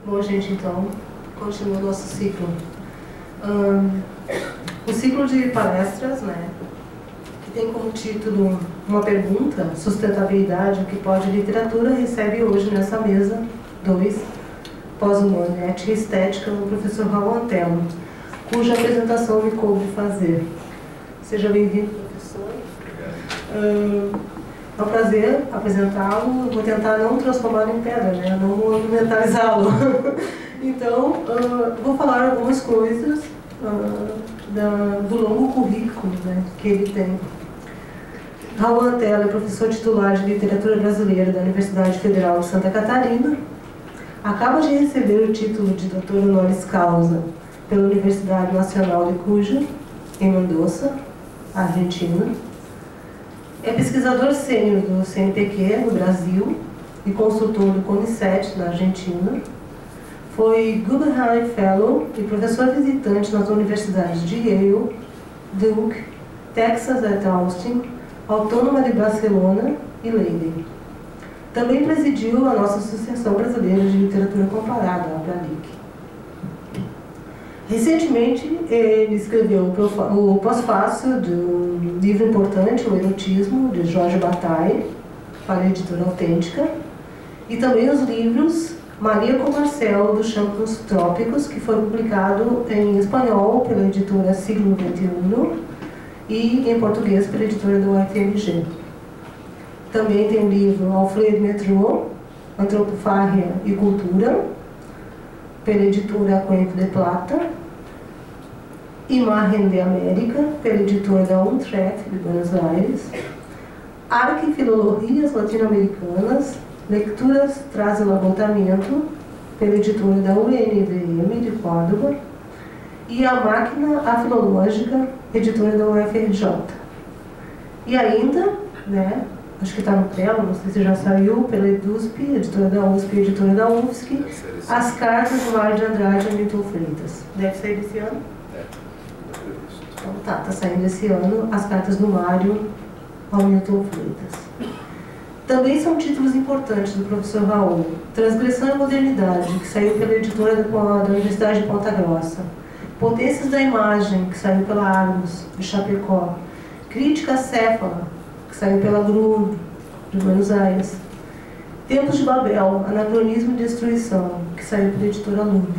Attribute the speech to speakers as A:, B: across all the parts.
A: Bom, gente, então, continua o nosso ciclo. O ciclo de palestras, né, que tem como título uma pergunta, sustentabilidade, o que pode literatura, recebe hoje nessa mesa 2, pós-humano, ética e estética, o professor Raul Antelo, cuja apresentação me coube fazer. Seja bem-vindo, professor. É um prazer apresentá-lo. Vou tentar não transformá-lo em pedra, né? Não monumentalizá-lo. Então, vou falar algumas coisas do longo currículo, né, que ele tem. Raul Antelo é professor titular de literatura brasileira da Universidade Federal de Santa Catarina. Acaba de receber o título de doutor honoris causa pela Universidade Nacional de Cuyo, em Mendoza, Argentina. É pesquisador sênior do CNPq no Brasil e consultor do CONICET na Argentina. Foi Guggenheim Fellow e professor visitante nas universidades de Yale, Duke, Texas at Austin, Autônoma de Barcelona e Leiden. Também presidiu a nossa Associação Brasileira de Literatura Comparada, a ABRALIC. Recentemente, ele escreveu o pós-fácil do livro importante, O Erotismo, de Jorge Bataille, para a editora Autêntica, e também os livros Maria com Marcel, dos Campos Trópicos, que foi publicado em espanhol pela editora Siglo XXI e em português pela editora da UFMG. Também tem o livro Alfred Metrô, Antropofágia e Cultura, pela editora Cuenco de Plata, Imagen de América, pela editora da Untreff, de Buenos Aires, Arte e Filologias Latino-Americanas, Leituras Traz o Apontamento, pela editora da UNVM, de Córdoba, e A Máquina Afilológica, editora da UFRJ. E ainda, né, acho que está no tela, não sei se já saiu, pela EDUSP, editora da USP e editora da UFSC, As Cartas do Mário de Andrade e Milton Freitas. Deve sair desse ano? Então tá saindo esse ano As Cartas do Mário ao Milton Freitas. Também são títulos importantes do professor Raul. Transgressão e Modernidade, que saiu pela editora da Universidade de Ponta Grossa. Potências da Imagem, que saiu pela Argos, de Chapecó. Crítica Céfala, que saiu pela GRU, de Buenos Aires. Tempos de Babel, Anacronismo e Destruição, que saiu pela editora Lume.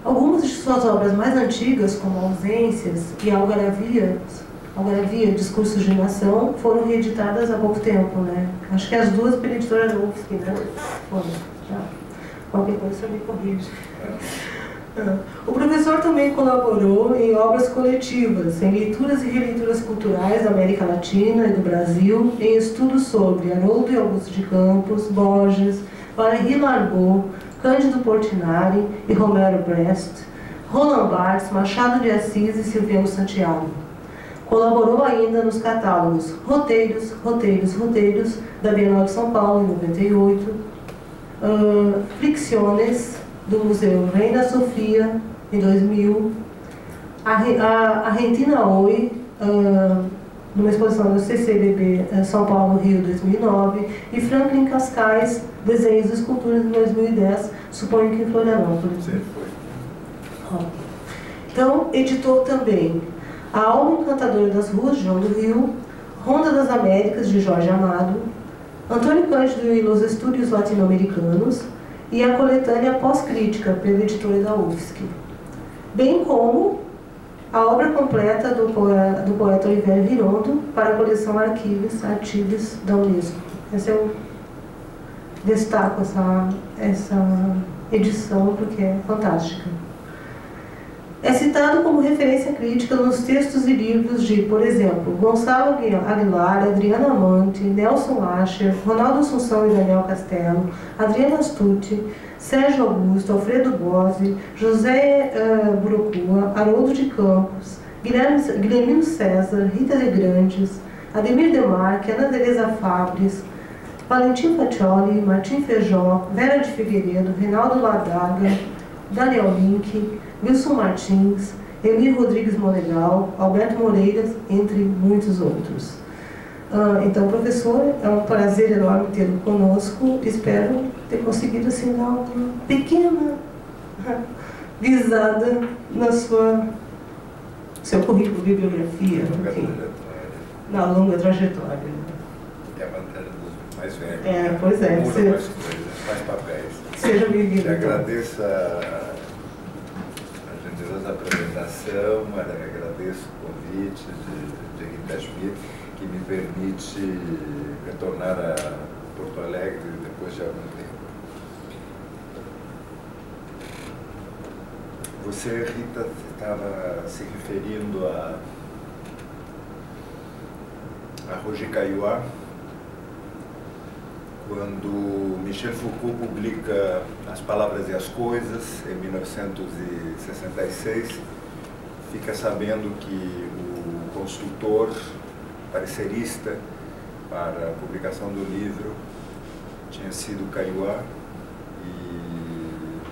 A: Algumas de suas obras mais antigas, como Ausências e Algaravia, Discursos de Nação, foram reeditadas há pouco tempo, né? Acho que as duas pela editora da UFSC, né? Foram, já. Qualquer coisa me corrige. O professor também colaborou em obras coletivas, em leituras e releituras culturais da América Latina e do Brasil, em estudos sobre Haroldo e Augusto de Campos, Borges, Valéry Larbaud, Cândido Portinari e Romero Brest, Roland Barthes, Machado de Assis e Silviano Santiago. Colaborou ainda nos catálogos Roteiros da Bienal de São Paulo, em 98, Fricciones, do Museu Reina Sofia, em 2000, Argentina Hoy, numa exposição do CCBB São Paulo, Rio, 2009, e Franklin Cascais, Desenhos e Esculturas, em 2010, suponho que em Florianópolis. Sim, foi. Então, editou também A Alma Encantadora das Ruas, de João do Rio, Ronda das Américas, de Jorge Amado, Antônio Cândido e Los Estudios Latino-Americanos, e a coletânea Pós-Crítica, pela editora da UFSC, bem como a obra completa do poeta Olivério Virondo para a coleção Arquivos da Unesco. Eu destaco essa edição porque é fantástica. É citado como referência crítica nos textos e livros de, por exemplo, Gonçalo Aguilar, Adriana Amante, Nelson Ascher, Ronaldo Assunção e Daniel Castelo, Adriana Astucci, Sérgio Augusto, Alfredo Bose, José Burocua, Haroldo de Campos, Guilhermino César, Rita de Grandes, Ademir Demarque, Ana Teresa Fabres, Valentim Faccioli, Martim Feijó, Vera de Figueiredo, Reinaldo Ladaga, Daniel Link, Wilson Martins, Emir Rodrigues Monegal, Alberto Moreira, entre muitos outros. Então, professor, é um prazer enorme tê-lo conosco. Espero ter conseguido assim dar uma pequena guisada na seu currículo, bibliografia, enfim, na longa trajetória.
B: É a matéria dos mais velhos.
A: Pois é.
B: Muda mais coisas, mais papéis.
A: Seja bem-vindo.
B: Eu agradeço a generosa apresentação, agradeço o convite de Rita Schmidt, que me permite retornar a Porto Alegre depois de algum tempo. Você, Rita, estava se referindo a Roger Caillois, quando Michel Foucault publica As Palavras e as Coisas, em 1966, fica sabendo que o consultor parecerista para a publicação do livro tinha sido Caillois, e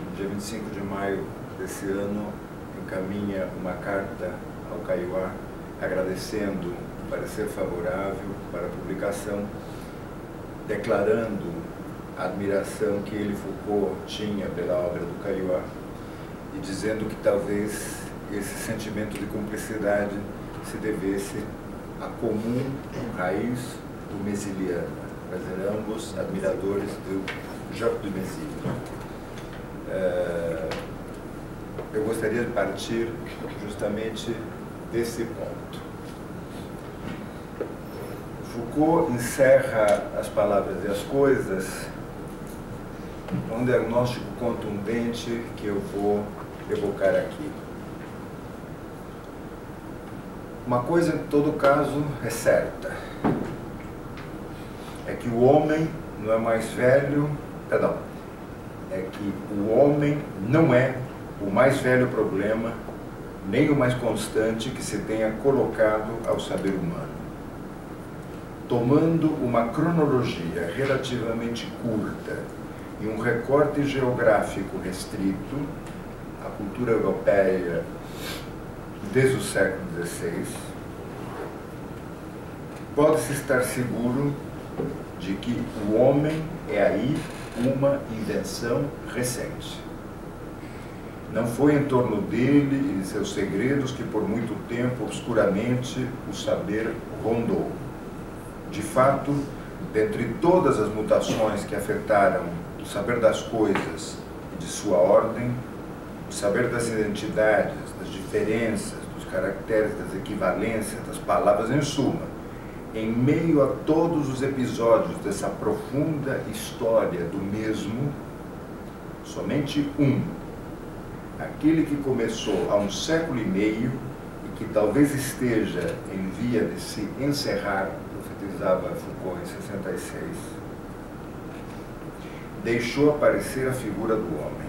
B: no dia 25 de maio desse ano encaminha uma carta ao Caillois agradecendo o parecer favorável para a publicação, declarando a admiração que ele, Foucault, tinha pela obra do Caillois e dizendo que talvez esse sentimento de cumplicidade se devesse à comum raiz do Mesiliano. Nós éramos admiradores do Jacques de Mézil. Eu gostaria de partir justamente desse ponto. Foucault encerra As Palavras e as Coisas um diagnóstico contundente que eu vou evocar aqui. Uma coisa, em todo caso, é certa. É que o homem não é mais velho... Perdão. É que o homem não é o mais velho problema, nem o mais constante que se tenha colocado ao saber humano. Tomando uma cronologia relativamente curta e um recorte geográfico restrito, a cultura europeia desde o século XVI, pode-se estar seguro de que o homem é aí uma invenção recente. Não foi em torno dele e de seus segredos que por muito tempo, obscuramente, o saber rondou. De fato, dentre todas as mutações que afetaram o saber das coisas e de sua ordem, o saber das identidades, das diferenças, dos caracteres, das equivalências, das palavras, em suma, em meio a todos os episódios dessa profunda história do mesmo, somente um, aquele que começou há 1,5 séculos e que talvez esteja em via de se encerrar, profetizava Foucault em 66, deixou aparecer a figura do homem.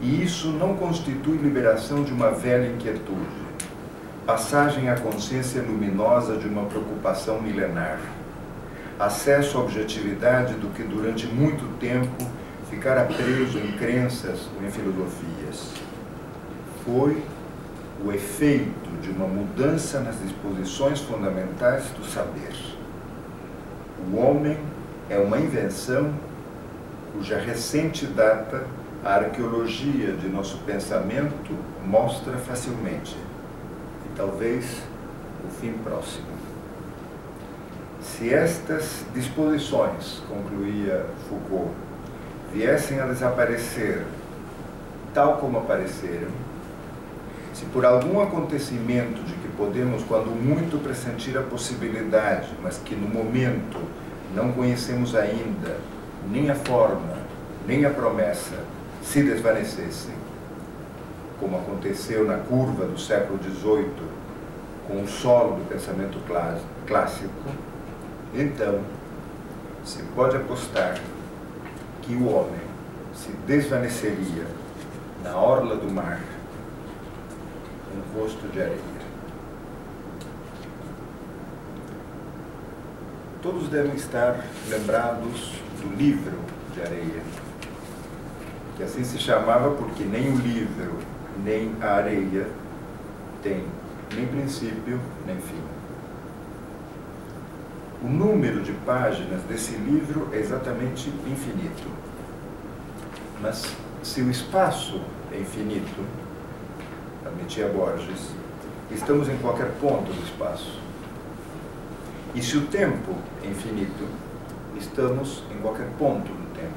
B: E isso não constitui liberação de uma velha inquietude, passagem à consciência luminosa de uma preocupação milenar, acesso à objetividade do que durante muito tempo ficara preso em crenças ou em filosofias. Foi o efeito de uma mudança nas disposições fundamentais do saber. O homem é uma invenção cuja recente data a arqueologia de nosso pensamento mostra facilmente, e talvez o fim próximo. Se estas disposições, concluía Foucault, viessem a desaparecer tal como apareceram, se por algum acontecimento de que podemos, quando muito, pressentir a possibilidade, mas que no momento não conhecemos ainda, nem a forma, nem a promessa, se desvanecessem, como aconteceu na curva do século XVIII, com o solo do pensamento clássico, então se pode apostar que o homem se desvaneceria na orla do mar, um rosto de areia. Todos devem estar lembrados do livro de areia, que assim se chamava porque nem o livro, nem a areia tem nem princípio, nem fim. O número de páginas desse livro é exatamente infinito. Mas se o espaço é infinito, admitia Borges, estamos em qualquer ponto do espaço. E se o tempo é infinito, estamos em qualquer ponto do tempo.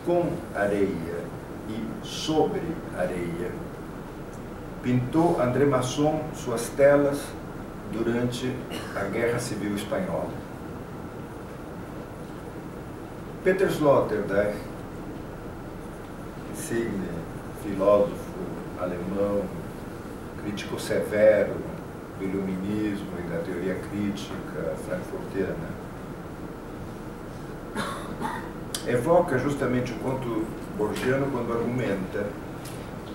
B: Com areia e sobre areia, pintou André Masson suas telas durante a Guerra Civil Espanhola. Peter Sloterdijk, insigne filósofo alemão, crítico severo do iluminismo e da teoria crítica frankfurtiana, evoca justamente o conto borgiano quando argumenta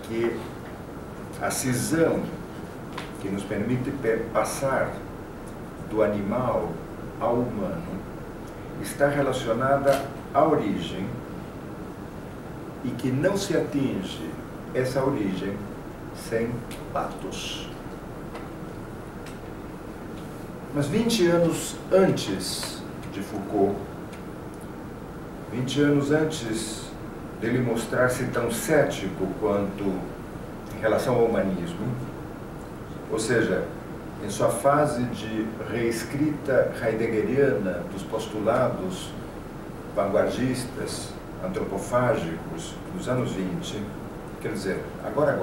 B: que a cisão que nos permite passar do animal ao humano está relacionada à origem e que não se atinge essa origem sem patos. Mas 20 anos antes de Foucault, 20 anos antes dele mostrar-se tão cético quanto em relação ao humanismo, ou seja, em sua fase de reescrita heideggeriana dos postulados vanguardistas, antropofágicos dos anos 20, quer dizer, agora,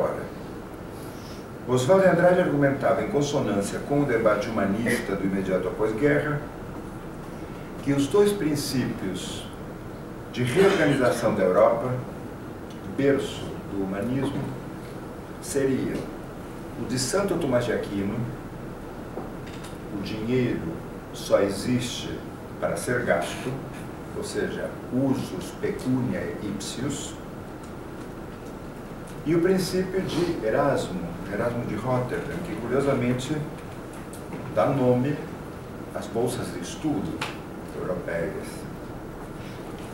B: Oswald de Andrade argumentava, em consonância com o debate humanista do imediato após-guerra, que os dois princípios de reorganização da Europa, berço do humanismo, seriam o de Santo Tomás de Aquino: o dinheiro só existe para ser gasto, ou seja, usus pecunia ipsius, e o princípio de Erasmo de Rotterdam, que curiosamente dá nome às bolsas de estudo europeias.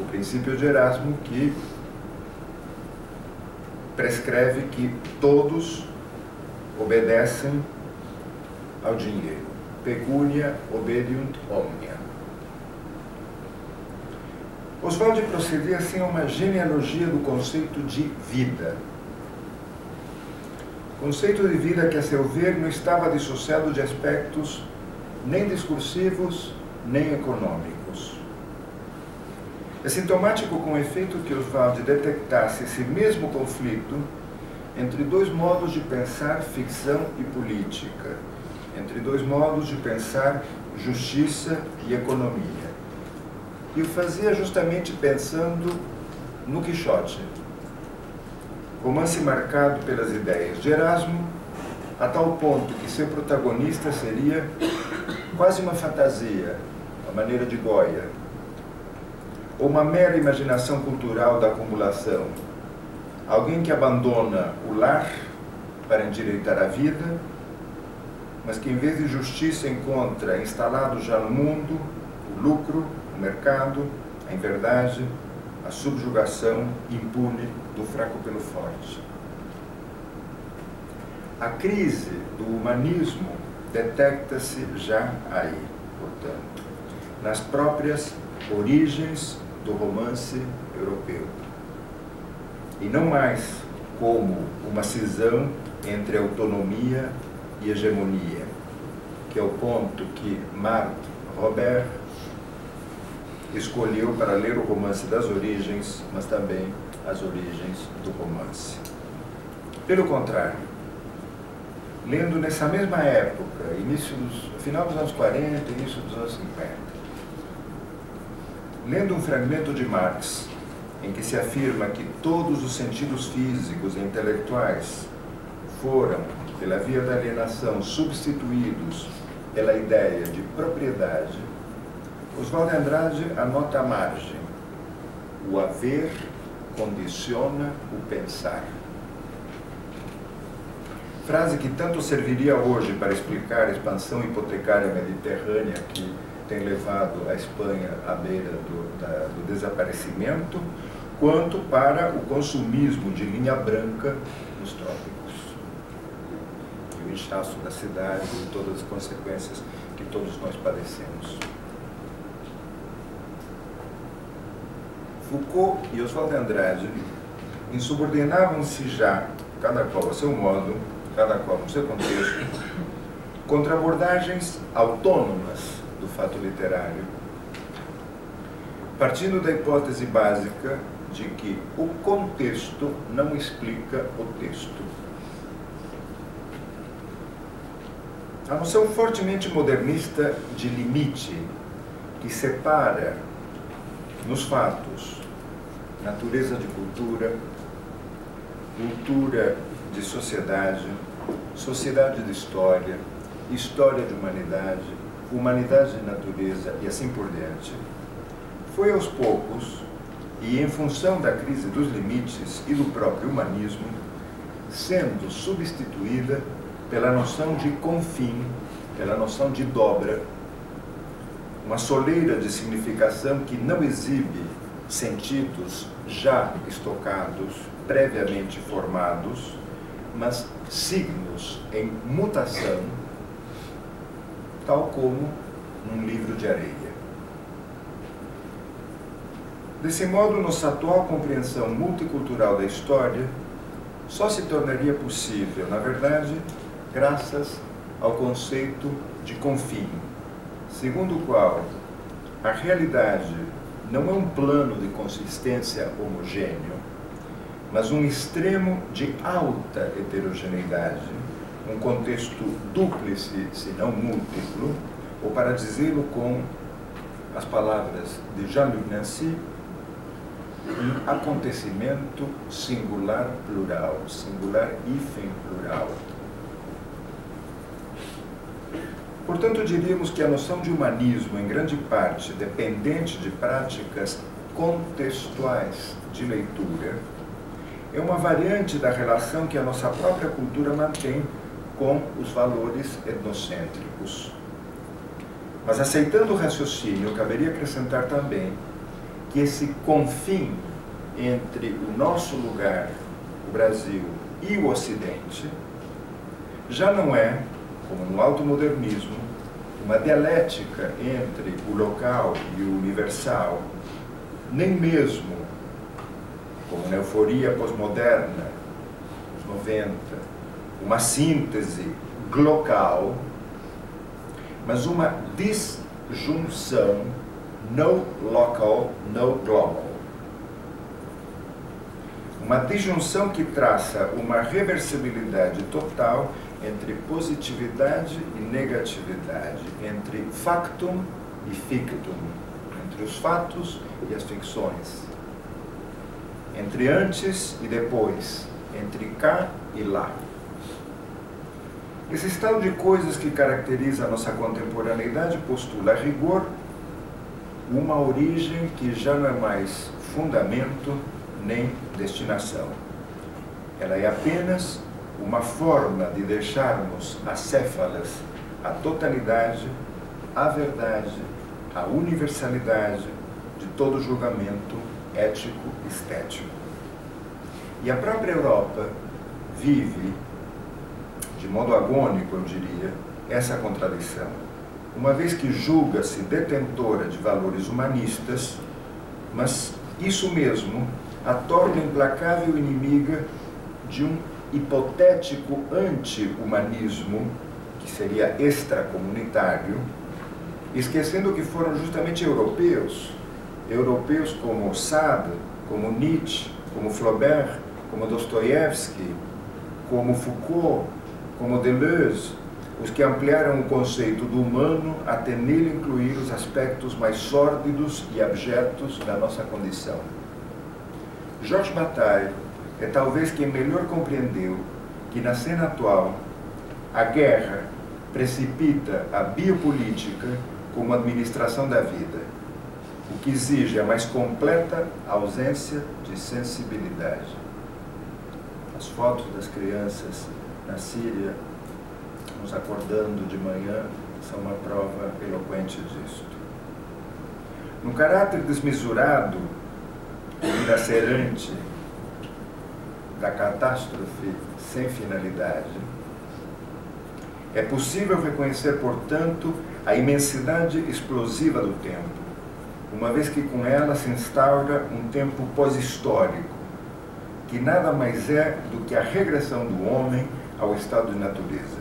B: O princípio de Erasmo, que prescreve que todos obedecem ao dinheiro. Pecunia obediunt omnia. Oswald procedia assim a uma genealogia do conceito de vida. Conceito de vida que, a seu ver, não estava dissociado de aspectos nem discursivos, nem econômicos. É sintomático, com efeito, que Oswald detectasse esse mesmo conflito entre dois modos de pensar ficção e política, entre dois modos de pensar justiça e economia. E o fazia justamente pensando no Quixote, romance marcado pelas ideias de Erasmo, a tal ponto que seu protagonista seria quase uma fantasia, a maneira de Goya, ou uma mera imaginação cultural da acumulação, alguém que abandona o lar para endireitar a vida, mas que, em vez de justiça, encontra instalado já no mundo o lucro, o mercado, a inverdade, a subjugação impune do fraco pelo forte. A crise do humanismo detecta-se já aí, portanto, nas próprias origens do romance europeu. E não mais como uma cisão entre autonomia e hegemonia, que é o ponto que Marthe Robert escolheu para ler o romance das origens, mas também as origens do romance. Pelo contrário, lendo nessa mesma época, final dos anos 40, início dos anos 50, lendo um fragmento de Marx, em que se afirma que todos os sentidos físicos e intelectuais foram, pela via da alienação, substituídos pela ideia de propriedade, Oswald de Andrade anota à margem: o haver condiciona o pensar. Frase que tanto serviria hoje para explicar a expansão hipotecária mediterrânea que tem levado a Espanha à beira do desaparecimento, quanto para o consumismo de linha branca nos trópicos. E o inchaço da cidade e todas as consequências que todos nós padecemos. Foucault e Oswald de Andrade insubordinavam-se já, cada qual a seu modo, cada qual no seu contexto, contra abordagens autônomas do fato literário, partindo da hipótese básica de que o contexto não explica o texto. A noção fortemente modernista de limite, que separa nos fatos natureza de cultura, cultura de sociedade, sociedade de história, história de humanidade, humanidade de natureza e assim por diante, foi aos poucos, e em função da crise dos limites e do próprio humanismo, sendo substituída pela noção de confim, pela noção de dobra, uma soleira de significação que não exibe sentidos já estocados, previamente formados, mas signos em mutação, tal como num livro de areia. Desse modo, nossa atual compreensão multicultural da história só se tornaria possível, na verdade, graças ao conceito de confim, segundo o qual a realidade não é um plano de consistência homogêneo, mas um extremo de alta heterogeneidade, um contexto dúplice, se não múltiplo, ou para dizê-lo com as palavras de Jean-Luc Nancy, um acontecimento singular plural, singular hífen plural. Portanto, diríamos que a noção de humanismo, em grande parte dependente de práticas contextuais de leitura, é uma variante da relação que a nossa própria cultura mantém com os valores etnocêntricos. Mas, aceitando o raciocínio, caberia acrescentar também que esse confim entre o nosso lugar, o Brasil, e o Ocidente, já não é, como no automodernismo, uma dialética entre o local e o universal, nem mesmo, como na euforia pós-moderna, nos 90, uma síntese glocal, mas uma disjunção no local, no global. Uma disjunção que traça uma reversibilidade total entre positividade e negatividade, entre factum e fictum, entre os fatos e as ficções, entre antes e depois, entre cá e lá. Esse estado de coisas que caracteriza a nossa contemporaneidade postula, a rigor, uma origem que já não é mais fundamento nem destinação. Ela é apenas uma forma de deixarmos acéfalas a totalidade, a verdade, a universalidade de todo julgamento ético-estético. E a própria Europa vive, de modo agônico, eu diria, essa contradição, uma vez que julga-se detentora de valores humanistas, mas isso mesmo a torna implacável inimiga de um hipotético anti-humanismo, que seria extracomunitário, esquecendo que foram justamente europeus como Sade, como Nietzsche, como Flaubert, como Dostoiévski, como Foucault, como Deleuze, os que ampliaram o conceito do humano até nele incluir os aspectos mais sórdidos e abjetos da nossa condição. Georges Bataille é talvez quem melhor compreendeu que na cena atual a guerra precipita a biopolítica como administração da vida, o que exige a mais completa ausência de sensibilidade. As fotos das crianças na Síria, nos acordando de manhã, são uma prova eloquente disto. No caráter desmesurado e dilacerante da catástrofe sem finalidade, é possível reconhecer, portanto, a imensidade explosiva do tempo, uma vez que com ela se instaura um tempo pós-histórico, que nada mais é do que a regressão do homem ao estado de natureza.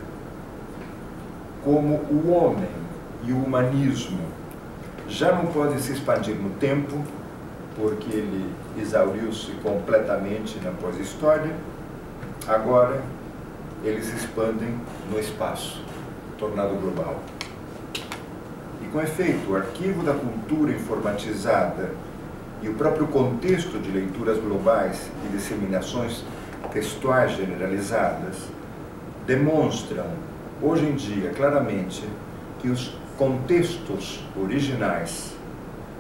B: Como o homem e o humanismo já não podem se expandir no tempo, porque ele exauriu-se completamente na pós-história, agora eles se expandem no espaço, tornado global. E com efeito, o arquivo da cultura informatizada e o próprio contexto de leituras globais e disseminações textuais generalizadas demonstram, hoje em dia, claramente, que os contextos originais,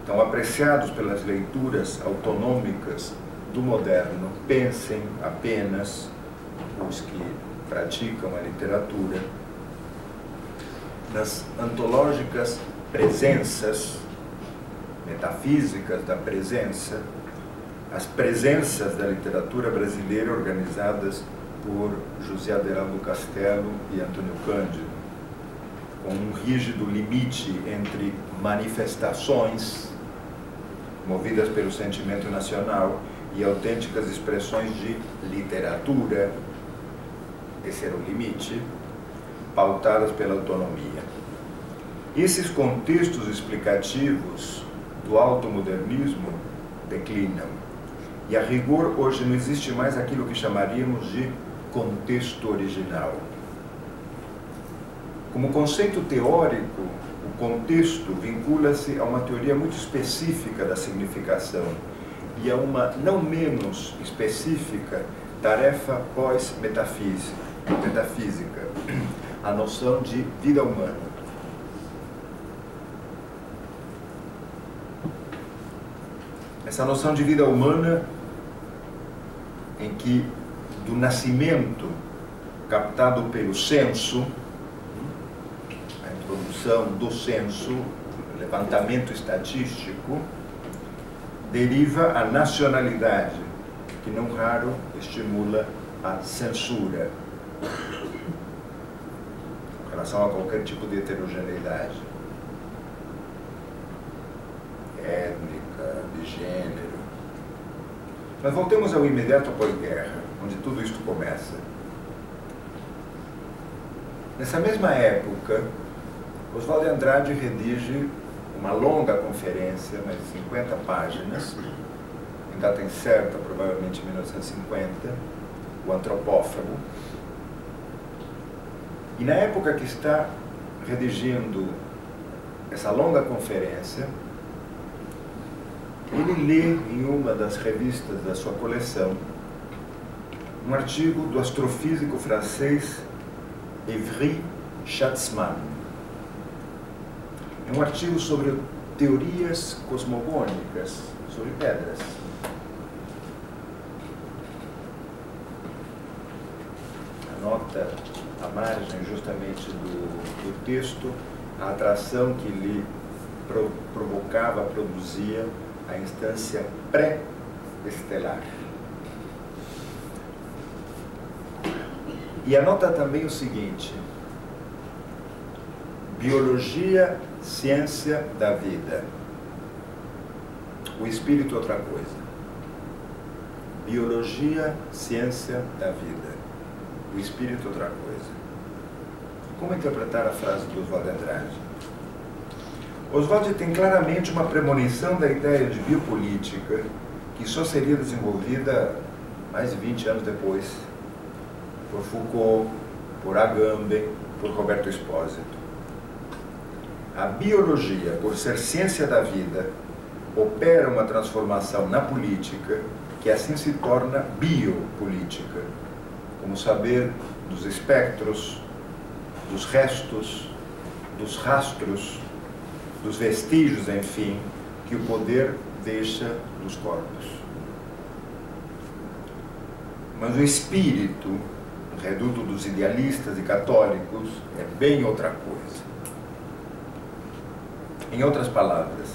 B: tão apreciados pelas leituras autonômicas do moderno, pensem apenas os que praticam a literatura, nas antológicas presenças metafísicas da presença, as presenças da literatura brasileira organizadas por José Aderaldo Castelo e Antônio Cândido, com um rígido limite entre manifestações movidas pelo sentimento nacional e autênticas expressões de literatura, esse era o limite, pautadas pela autonomia. Esses contextos explicativos do automodernismo declinam. E a rigor hoje não existe mais aquilo que chamaríamos de contexto original. Como conceito teórico, o contexto vincula-se a uma teoria muito específica da significação e a uma não menos específica tarefa pós-metafísica, a noção de vida humana. Essa noção de vida humana em que do nascimento captado pelo senso, a introdução do senso, o levantamento estatístico, deriva a nacionalidade, que não raro estimula a censura em relação a qualquer tipo de heterogeneidade étnica, de gênero. Mas voltemos ao imediato pós-guerra, onde tudo isto começa. Nessa mesma época, Oswald de Andrade redige uma longa conferência, mais de 50 páginas, em data incerta, provavelmente 1950, o Antropófago. E na época que está redigindo essa longa conferência, ele lê em uma das revistas da sua coleção um artigo do astrofísico francês Évry Schatzman. É um artigo sobre teorias cosmogônicas, sobre pedras. Anota à margem justamente do texto a atração que lhe provocava, produzia a instância pré-estelar. E anota também o seguinte: biologia, ciência da vida. O espírito é outra coisa. Biologia, ciência da vida. O espírito é outra coisa. Como interpretar a frase de Oswald de Andrade? Oswald tem claramente uma premonição da ideia de biopolítica que só seria desenvolvida mais de 20 anos depois por Foucault, por Agamben, por Roberto Espósito. A biologia, por ser ciência da vida, opera uma transformação na política que assim se torna biopolítica, como saber dos espectros, dos restos, dos rastros, dos vestígios, enfim, que o poder deixa dos corpos. Mas o espírito, reduto dos idealistas e católicos, é bem outra coisa. Em outras palavras,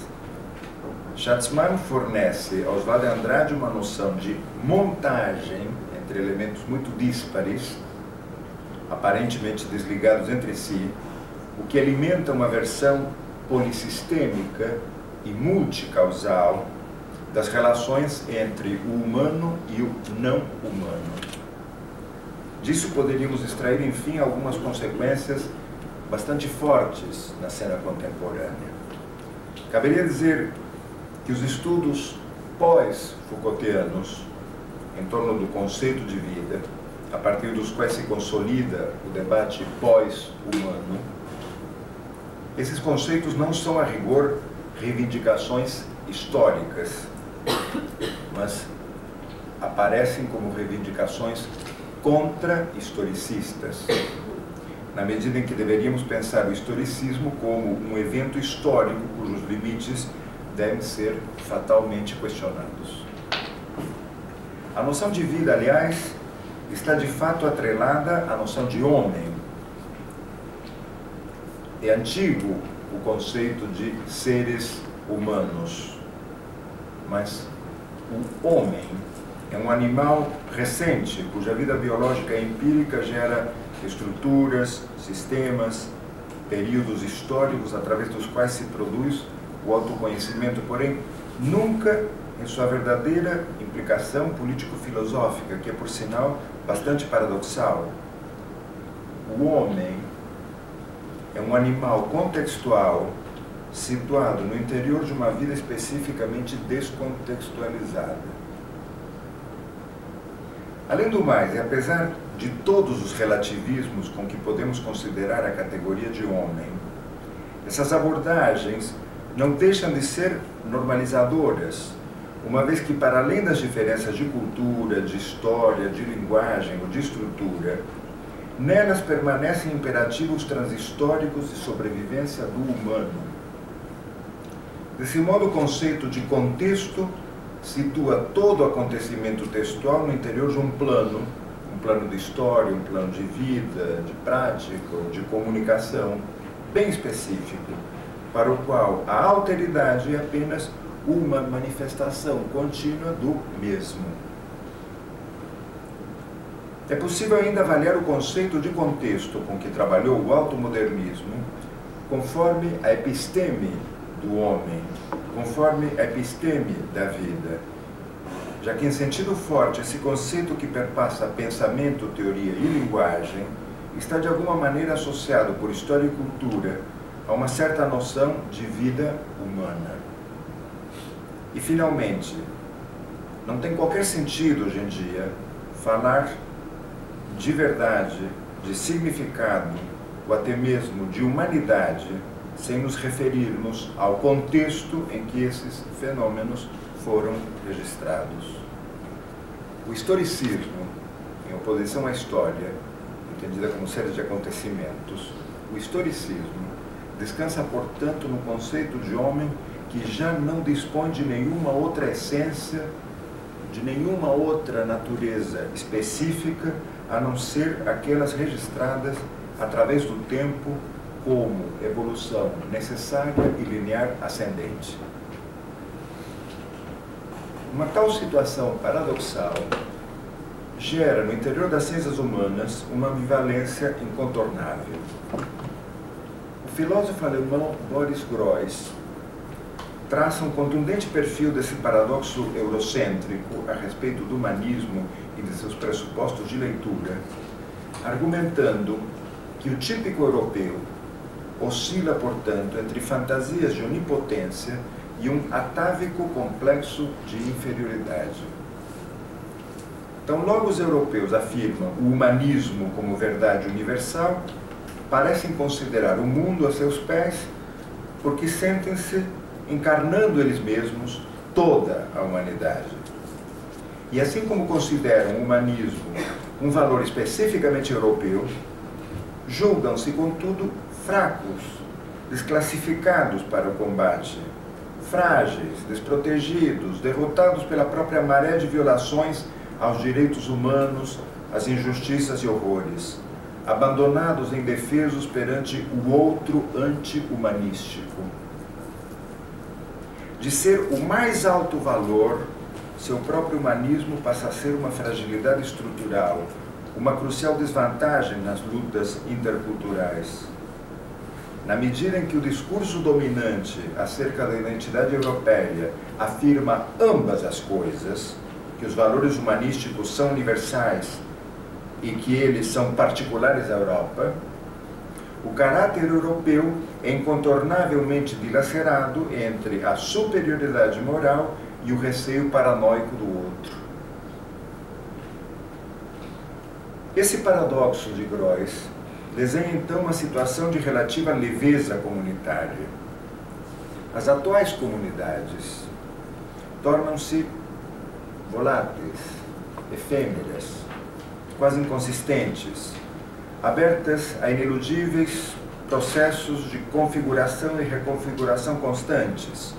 B: Schatzman fornece a Oswald de Andrade uma noção de montagem entre elementos muito díspares, aparentemente desligados entre si, o que alimenta uma versão polissistêmica e multicausal das relações entre o humano e o não humano. Disso poderíamos extrair, enfim, algumas consequências bastante fortes na cena contemporânea. Caberia dizer que os estudos pós-Foucaultianos em torno do conceito de vida, a partir dos quais se consolida o debate pós-humano, esses conceitos não são, a rigor, reivindicações históricas, mas aparecem como reivindicações contra-historicistas, na medida em que deveríamos pensar o historicismo como um evento histórico cujos limites devem ser fatalmente questionados. A noção de vida, aliás, está de fato atrelada à noção de homem. É antigo o conceito de seres humanos, mas o homem é um animal recente, cuja vida biológica e empírica gera estruturas, sistemas, períodos históricos através dos quais se produz o autoconhecimento, porém, nunca em sua verdadeira implicação político-filosófica, que é, por sinal, bastante paradoxal. O homem é um animal contextual situado no interior de uma vida especificamente descontextualizada. Além do mais, e apesar de todos os relativismos com que podemos considerar a categoria de homem, essas abordagens não deixam de ser normalizadoras, uma vez que, para além das diferenças de cultura, de história, de linguagem ou de estrutura, nelas permanecem imperativos transhistóricos de sobrevivência do humano. Desse modo, o conceito de contexto situa todo acontecimento textual no interior de um plano de história, um plano de vida, de prática, de comunicação, bem específico, para o qual a alteridade é apenas uma manifestação contínua do mesmo. É possível ainda avaliar o conceito de contexto com que trabalhou o automodernismo conforme a episteme do homem, conforme a episteme da vida, já que, em sentido forte, esse conceito que perpassa pensamento, teoria e linguagem está de alguma maneira associado por história e cultura a uma certa noção de vida humana. E, finalmente, não tem qualquer sentido hoje em dia falar de verdade, de significado, ou até mesmo de humanidade, sem nos referirmos ao contexto em que esses fenômenos foram registrados. O historicismo, em oposição à história, entendida como série de acontecimentos, o historicismo descansa, portanto, no conceito de homem que já não dispõe de nenhuma outra essência, de nenhuma outra natureza específica, a não ser aquelas registradas através do tempo como evolução necessária e linear ascendente. Uma tal situação paradoxal gera no interior das ciências humanas uma ambivalência incontornável. O filósofo alemão Boris Groys traça um contundente perfil desse paradoxo eurocêntrico a respeito do humanismo e de seus pressupostos de leitura, argumentando que o típico europeu oscila, portanto, entre fantasias de onipotência e um atávico complexo de inferioridade. Então, logo os europeus afirmam o humanismo como verdade universal, parecem considerar o mundo a seus pés, porque sentem-se encarnando eles mesmos toda a humanidade. E assim como consideram o humanismo um valor especificamente europeu, julgam-se, contudo, fracos, desclassificados para o combate, frágeis, desprotegidos, derrotados pela própria maré de violações aos direitos humanos, às injustiças e horrores, abandonados e indefesos perante o outro anti-humanístico. De ser o mais alto valor, seu próprio humanismo passa a ser uma fragilidade estrutural, uma crucial desvantagem nas lutas interculturais. na medida em que o discurso dominante acerca da identidade europeia afirma ambas as coisas, que os valores humanísticos são universais e que eles são particulares à Europa, o caráter europeu é incontornavelmente dilacerado entre a superioridade moral e o receio paranoico do outro. Esse paradoxo de Groys desenha então uma situação de relativa leveza comunitária. As atuais comunidades tornam-se voláteis, efêmeras, quase inconsistentes, abertas a ineludíveis processos de configuração e reconfiguração constantes,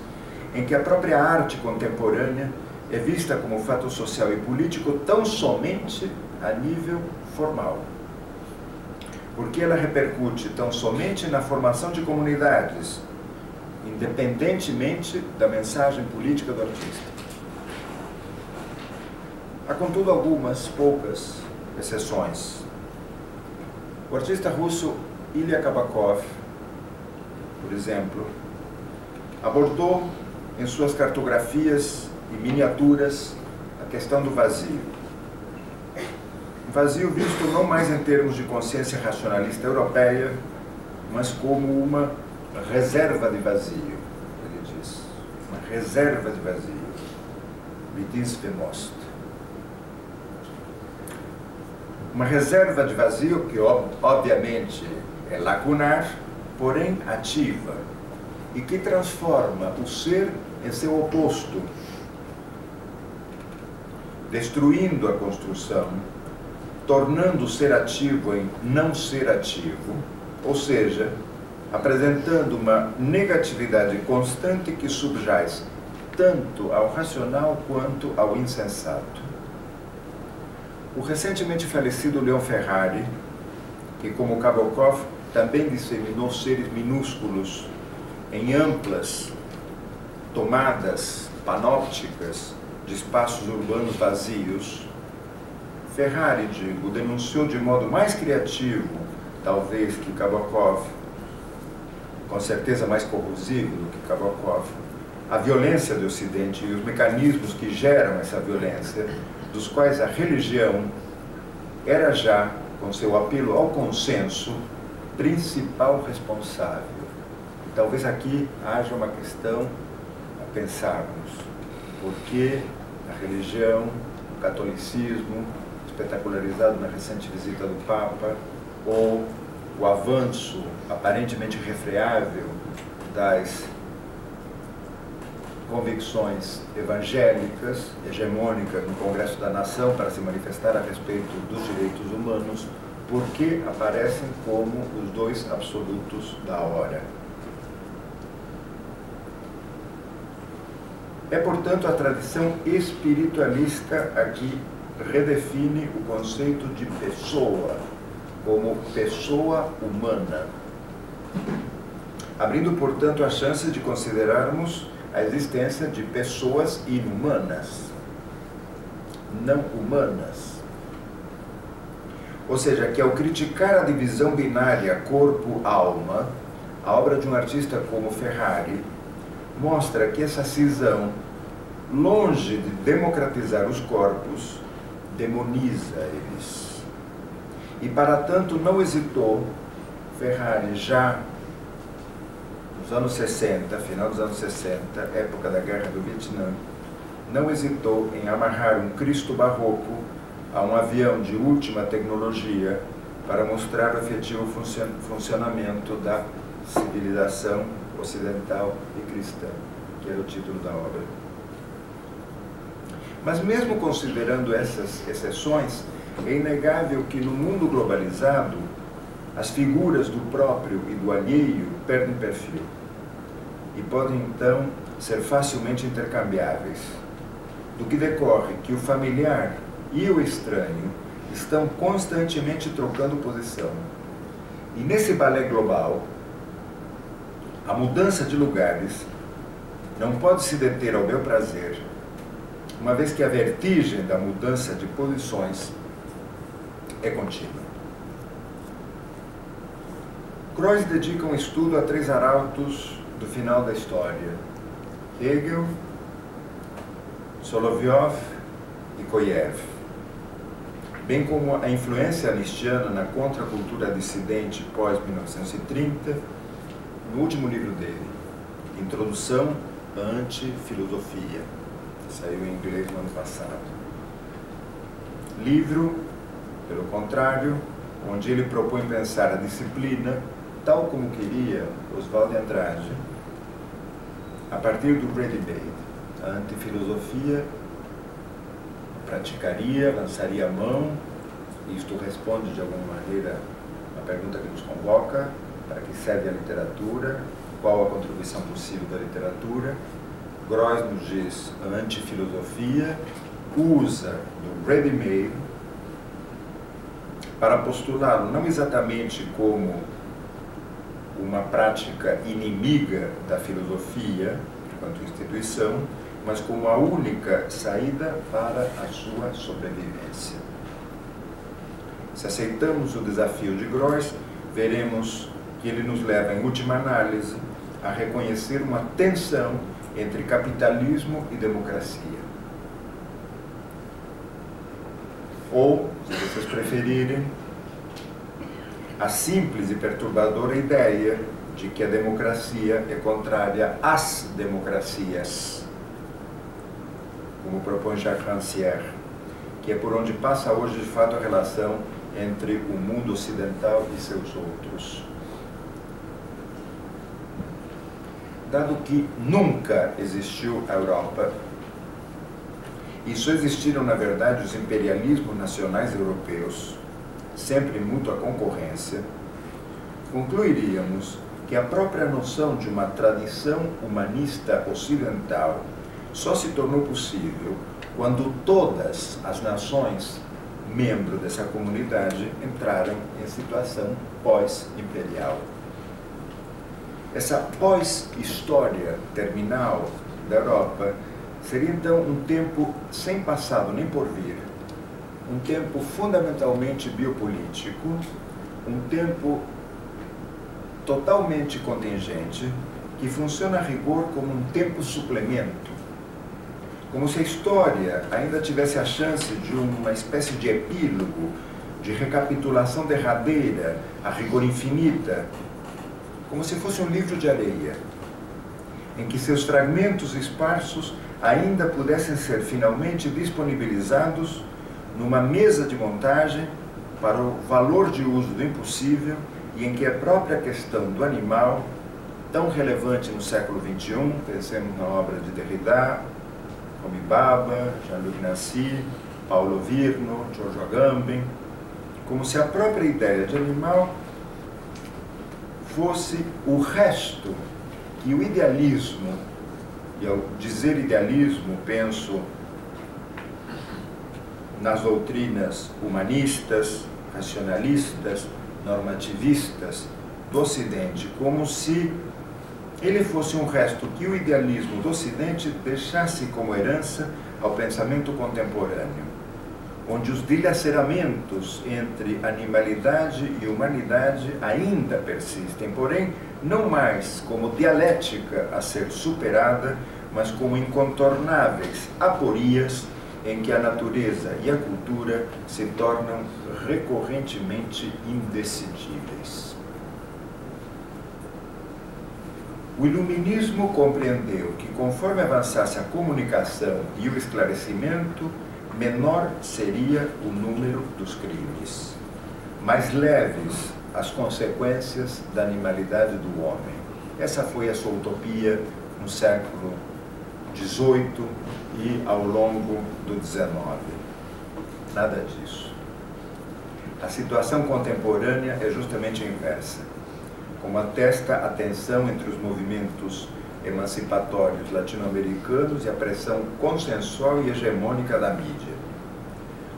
B: em que a própria arte contemporânea é vista como fato social e político tão somente a nível formal, porque ela repercute tão somente na formação de comunidades, independentemente da mensagem política do artista. Há, contudo, algumas poucas exceções. O artista russo Ilya Kabakov, por exemplo, abordou em suas cartografias e miniaturas a questão do vazio. Um vazio visto não mais em termos de consciência racionalista europeia, mas como uma reserva de vazio, ele diz. Uma reserva de vazio. Litisvenost. Uma reserva de vazio que, obviamente, é lacunar, porém ativa, e que transforma o ser em seu oposto, destruindo a construção, tornando o ser ativo em não ser ativo, ou seja, apresentando uma negatividade constante que subjaz tanto ao racional quanto ao insensato. O recentemente falecido Leon Ferrari, que como Kabakov também disseminou seres minúsculos em amplas tomadas panópticas de espaços urbanos vazios, Ferrari, digo, denunciou de modo mais criativo, talvez, que Kabakov, com certeza mais corrosivo do que Kabakov, a violência do Ocidente e os mecanismos que geram essa violência, dos quais a religião era já, com seu apelo ao consenso, principal responsável. E talvez aqui haja uma questão a pensarmos. Por que a religião, o catolicismo, espetacularizado na recente visita do Papa, ou o avanço aparentemente irrefreável das convicções evangélicas, hegemônicas no Congresso da Nação para se manifestar a respeito dos direitos humanos, porque aparecem como os dois absolutos da hora. É, portanto, a tradição espiritualista aqui redefine o conceito de pessoa como pessoa humana, abrindo, portanto, a chance de considerarmos a existência de pessoas inumanas, não humanas. Ou seja, que ao criticar a divisão binária corpo-alma, a obra de um artista como Ferrari mostra que essa cisão, longe de democratizar os corpos, demoniza eles. E para tanto não hesitou Ferrari, já nos anos 60, final dos anos 60, época da Guerra do Vietnã, não hesitou em amarrar um Cristo barroco a um avião de última tecnologia para mostrar o efetivo funcionamento da civilização ocidental e cristã, que era o título da obra. Mas mesmo considerando essas exceções, é inegável que no mundo globalizado as figuras do próprio e do alheio perdem perfil e podem então ser facilmente intercambiáveis, do que decorre que o familiar e o estranho estão constantemente trocando posição. E nesse balé global, a mudança de lugares não pode se deter ao meu prazer, uma vez que a vertigem da mudança de posições é contínua. Groys dedica um estudo a três arautos do final da história: Hegel, Solovyov e Kojev, bem como a influência nietzschiana na contracultura dissidente pós-1930, no último livro dele, Introdução à Antifilosofia, que saiu em inglês no ano passado. Livro, pelo contrário, onde ele propõe pensar a disciplina, tal como queria Oswald de Andrade, a partir do ready-made. A antifilosofia praticaria, lançaria a mão, e isto responde de alguma maneira a pergunta que nos convoca: para que serve a literatura? Qual a contribuição possível da literatura? Groys nos diz: a antifilosofia usa do ready-made para postulá-lo não exatamente como uma prática inimiga da filosofia, enquanto instituição, mas como a única saída para a sua sobrevivência. Se aceitamos o desafio de Groys, veremos que ele nos leva, em última análise, a reconhecer uma tensão entre capitalismo e democracia. Ou, se vocês preferirem, a simples e perturbadora ideia de que a democracia é contrária às democracias, como propõe Jacques Rancière, que é por onde passa hoje de fato a relação entre o mundo ocidental e seus outros. Dado que nunca existiu a Europa, e só existiram, na verdade, os imperialismos nacionais europeus, sempre em mútua concorrência, concluiríamos que a própria noção de uma tradição humanista ocidental só se tornou possível quando todas as nações membros dessa comunidade entraram em situação pós-imperial. Essa pós-história terminal da Europa seria então um tempo sem passado nem porvir, um tempo fundamentalmente biopolítico, um tempo totalmente contingente, que funciona a rigor como um tempo suplemento, como se a história ainda tivesse a chance de uma espécie de epílogo, de recapitulação derradeira, a rigor infinita, como se fosse um livro de areia, em que seus fragmentos esparsos ainda pudessem ser finalmente disponibilizados numa mesa de montagem para o valor de uso do impossível, e em que a própria questão do animal, tão relevante no século XXI, pensemos na obra de Derrida, Homi Bhabha, Jean-Luc Nancy, Paulo Virno, Giorgio Agamben, como se a própria ideia de animal fosse o resto que o idealismo, e ao dizer idealismo penso nas doutrinas humanistas, racionalistas, normativistas do Ocidente, como se ele fosse um resto que o idealismo do Ocidente deixasse como herança ao pensamento contemporâneo, onde os dilaceramentos entre animalidade e humanidade ainda persistem, porém não mais como dialética a ser superada, mas como incontornáveis aporias em que a natureza e a cultura se tornam recorrentemente indecidíveis. O iluminismo compreendeu que, conforme avançasse a comunicação e o esclarecimento, menor seria o número dos crimes, mais leves as consequências da animalidade do homem. Essa foi a sua utopia no século XVIII e ao longo do XIX. Nada disso. A situação contemporânea é justamente a inversa, como atesta a tensão entre os movimentos emancipatórios latino-americanos e a pressão consensual e hegemônica da mídia.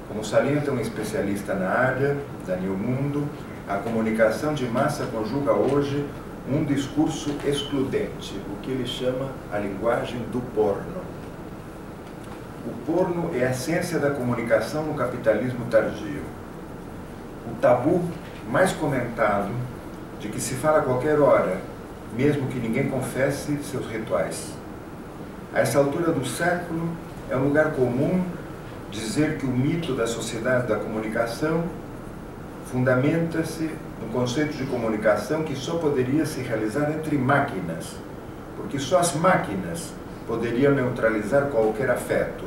B: Como salienta um especialista na área, Daniel Mundo, a comunicação de massa conjuga hoje um discurso excludente, o que ele chama a linguagem do porno. O porno é a essência da comunicação no capitalismo tardio. O tabu mais comentado de que se fala a qualquer hora, mesmo que ninguém confesse seus rituais. A essa altura do século, é um lugar comum dizer que o mito da sociedade da comunicação fundamenta-se no conceito de comunicação que só poderia se realizar entre máquinas, porque só as máquinas poderiam neutralizar qualquer afeto.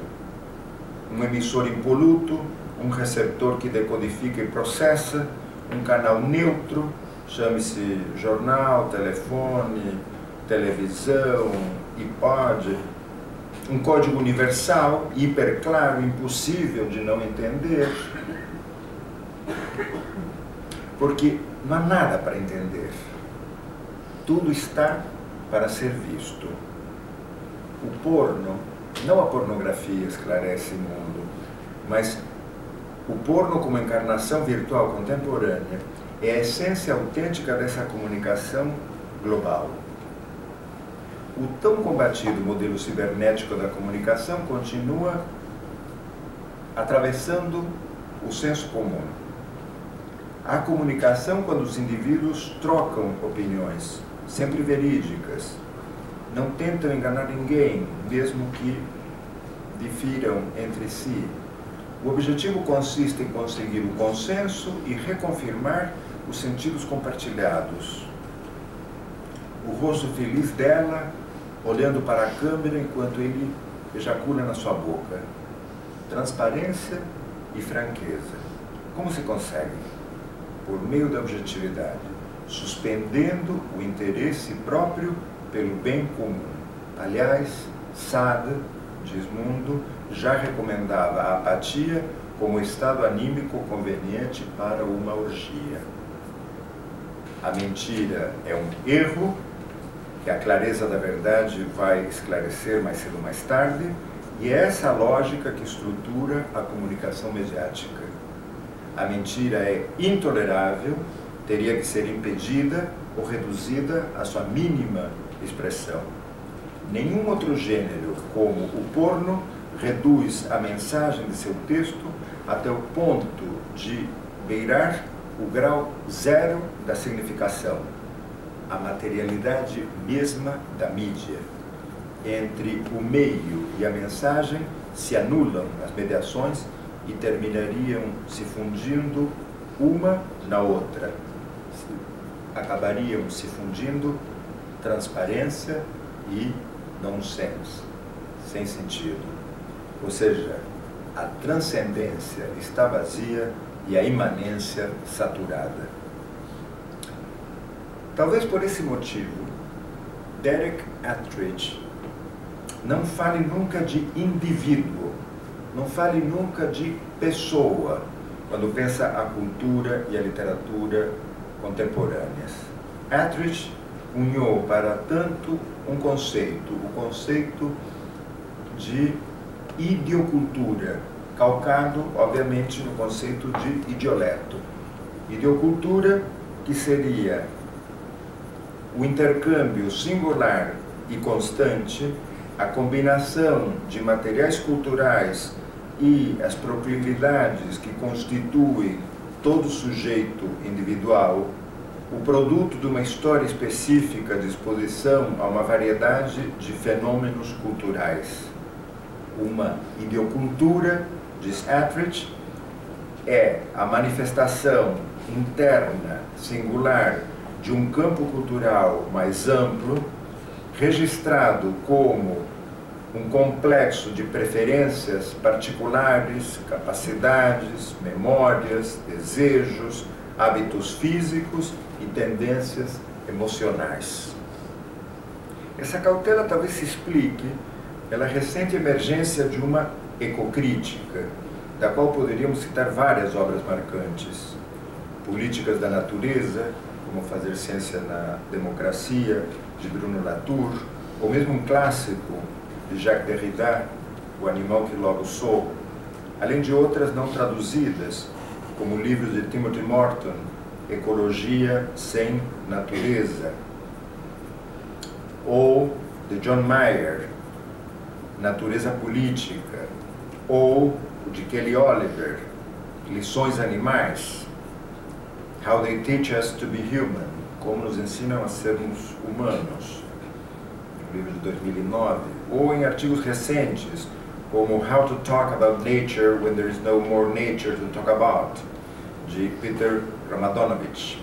B: Um emissor impoluto, um receptor que decodifica e processa, um canal neutro, chame-se jornal, telefone, televisão, iPod, um código universal, hiperclaro, impossível de não entender, porque não há nada para entender. Tudo está para ser visto. O porno, não a pornografia esclarece o mundo, mas o porno como encarnação virtual contemporânea é a essência autêntica dessa comunicação global. O tão combatido modelo cibernético da comunicação continua atravessando o senso comum. Há comunicação quando os indivíduos trocam opiniões, sempre verídicas, não tentam enganar ninguém, mesmo que difiram entre si. O objetivo consiste em conseguir o consenso e reconfirmar os sentidos compartilhados. O rosto feliz dela, olhando para a câmera enquanto ele ejacula na sua boca. Transparência e franqueza. Como se consegue? Por meio da objetividade, suspendendo o interesse próprio pelo bem comum. Aliás, Sade, diz Mundo, já recomendava a apatia como estado anímico conveniente para uma orgia. A mentira é um erro, que a clareza da verdade vai esclarecer mais cedo ou mais tarde, e é essa lógica que estrutura a comunicação mediática. A mentira é intolerável, teria que ser impedida ou reduzida à sua mínima expressão. Nenhum outro gênero, como o porno, reduz a mensagem de seu texto até o ponto de beirar o grau zero da significação, a materialidade mesma da mídia. Entre o meio e a mensagem se anulam as mediações e terminariam se fundindo uma na outra. Acabariam se fundindo transparência e nonsense, sem sentido. Ou seja, a transcendência está vazia e a imanência saturada. Talvez por esse motivo, Derek Attridge não fale nunca de indivíduo, não fale nunca de pessoa, quando pensa a cultura e a literatura contemporâneas. Attridge unhou para tanto um conceito, o conceito de idiocultura, calcado, obviamente, no conceito de idioleto. Idiocultura, que seria o intercâmbio singular e constante, a combinação de materiais culturais e as proclividades que constituem todo sujeito individual, o produto de uma história específica de exposição a uma variedade de fenômenos culturais. Uma idiocultura, diz Attridge, é a manifestação interna, singular, de um campo cultural mais amplo, registrado como um complexo de preferências particulares, capacidades, memórias, desejos, hábitos físicos e tendências emocionais. Essa cautela talvez se explique pela recente emergência de uma ecocrítica, da qual poderíamos citar várias obras marcantes. Políticas da Natureza, como Fazer Ciência na Democracia, de Bruno Latour, ou mesmo um clássico de Jacques Derrida, O Animal que Logo Sou, além de outras não traduzidas, como o livro de Timothy Morton, Ecologia sem Natureza, ou de John Mayer, Natureza Política, ou o de Kelly Oliver, Lições Animais, How They Teach Us to Be Human, Como nos ensinam a sermos humanos, no livro de 2009, ou em artigos recentes, como How to Talk About Nature When There Is No More Nature to Talk About, de Peter Ramadonovich,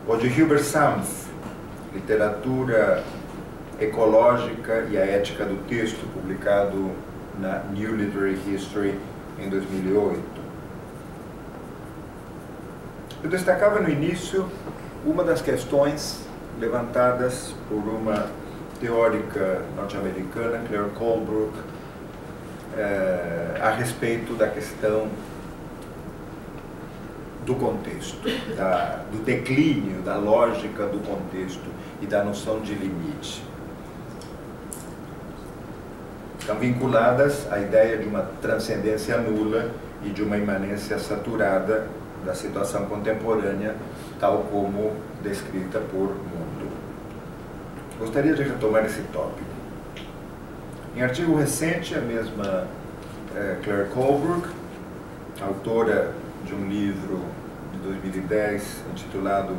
B: ou de Hubert Samth, Literatura Ecológica e a Ética do Texto, publicado na New Literary History em 2008. Eu destacava no início uma das questões levantadas por uma teórica norte-americana, Claire Colebrook, a respeito da questão do contexto, do declínio, da lógica do contexto e da noção de limite. Estão vinculadas à ideia de uma transcendência nula e de uma imanência saturada da situação contemporânea, tal como descrita por Mundo. Gostaria de retomar esse tópico. Em artigo recente, a mesma Claire Colebrook, autora de um livro de 2010 intitulado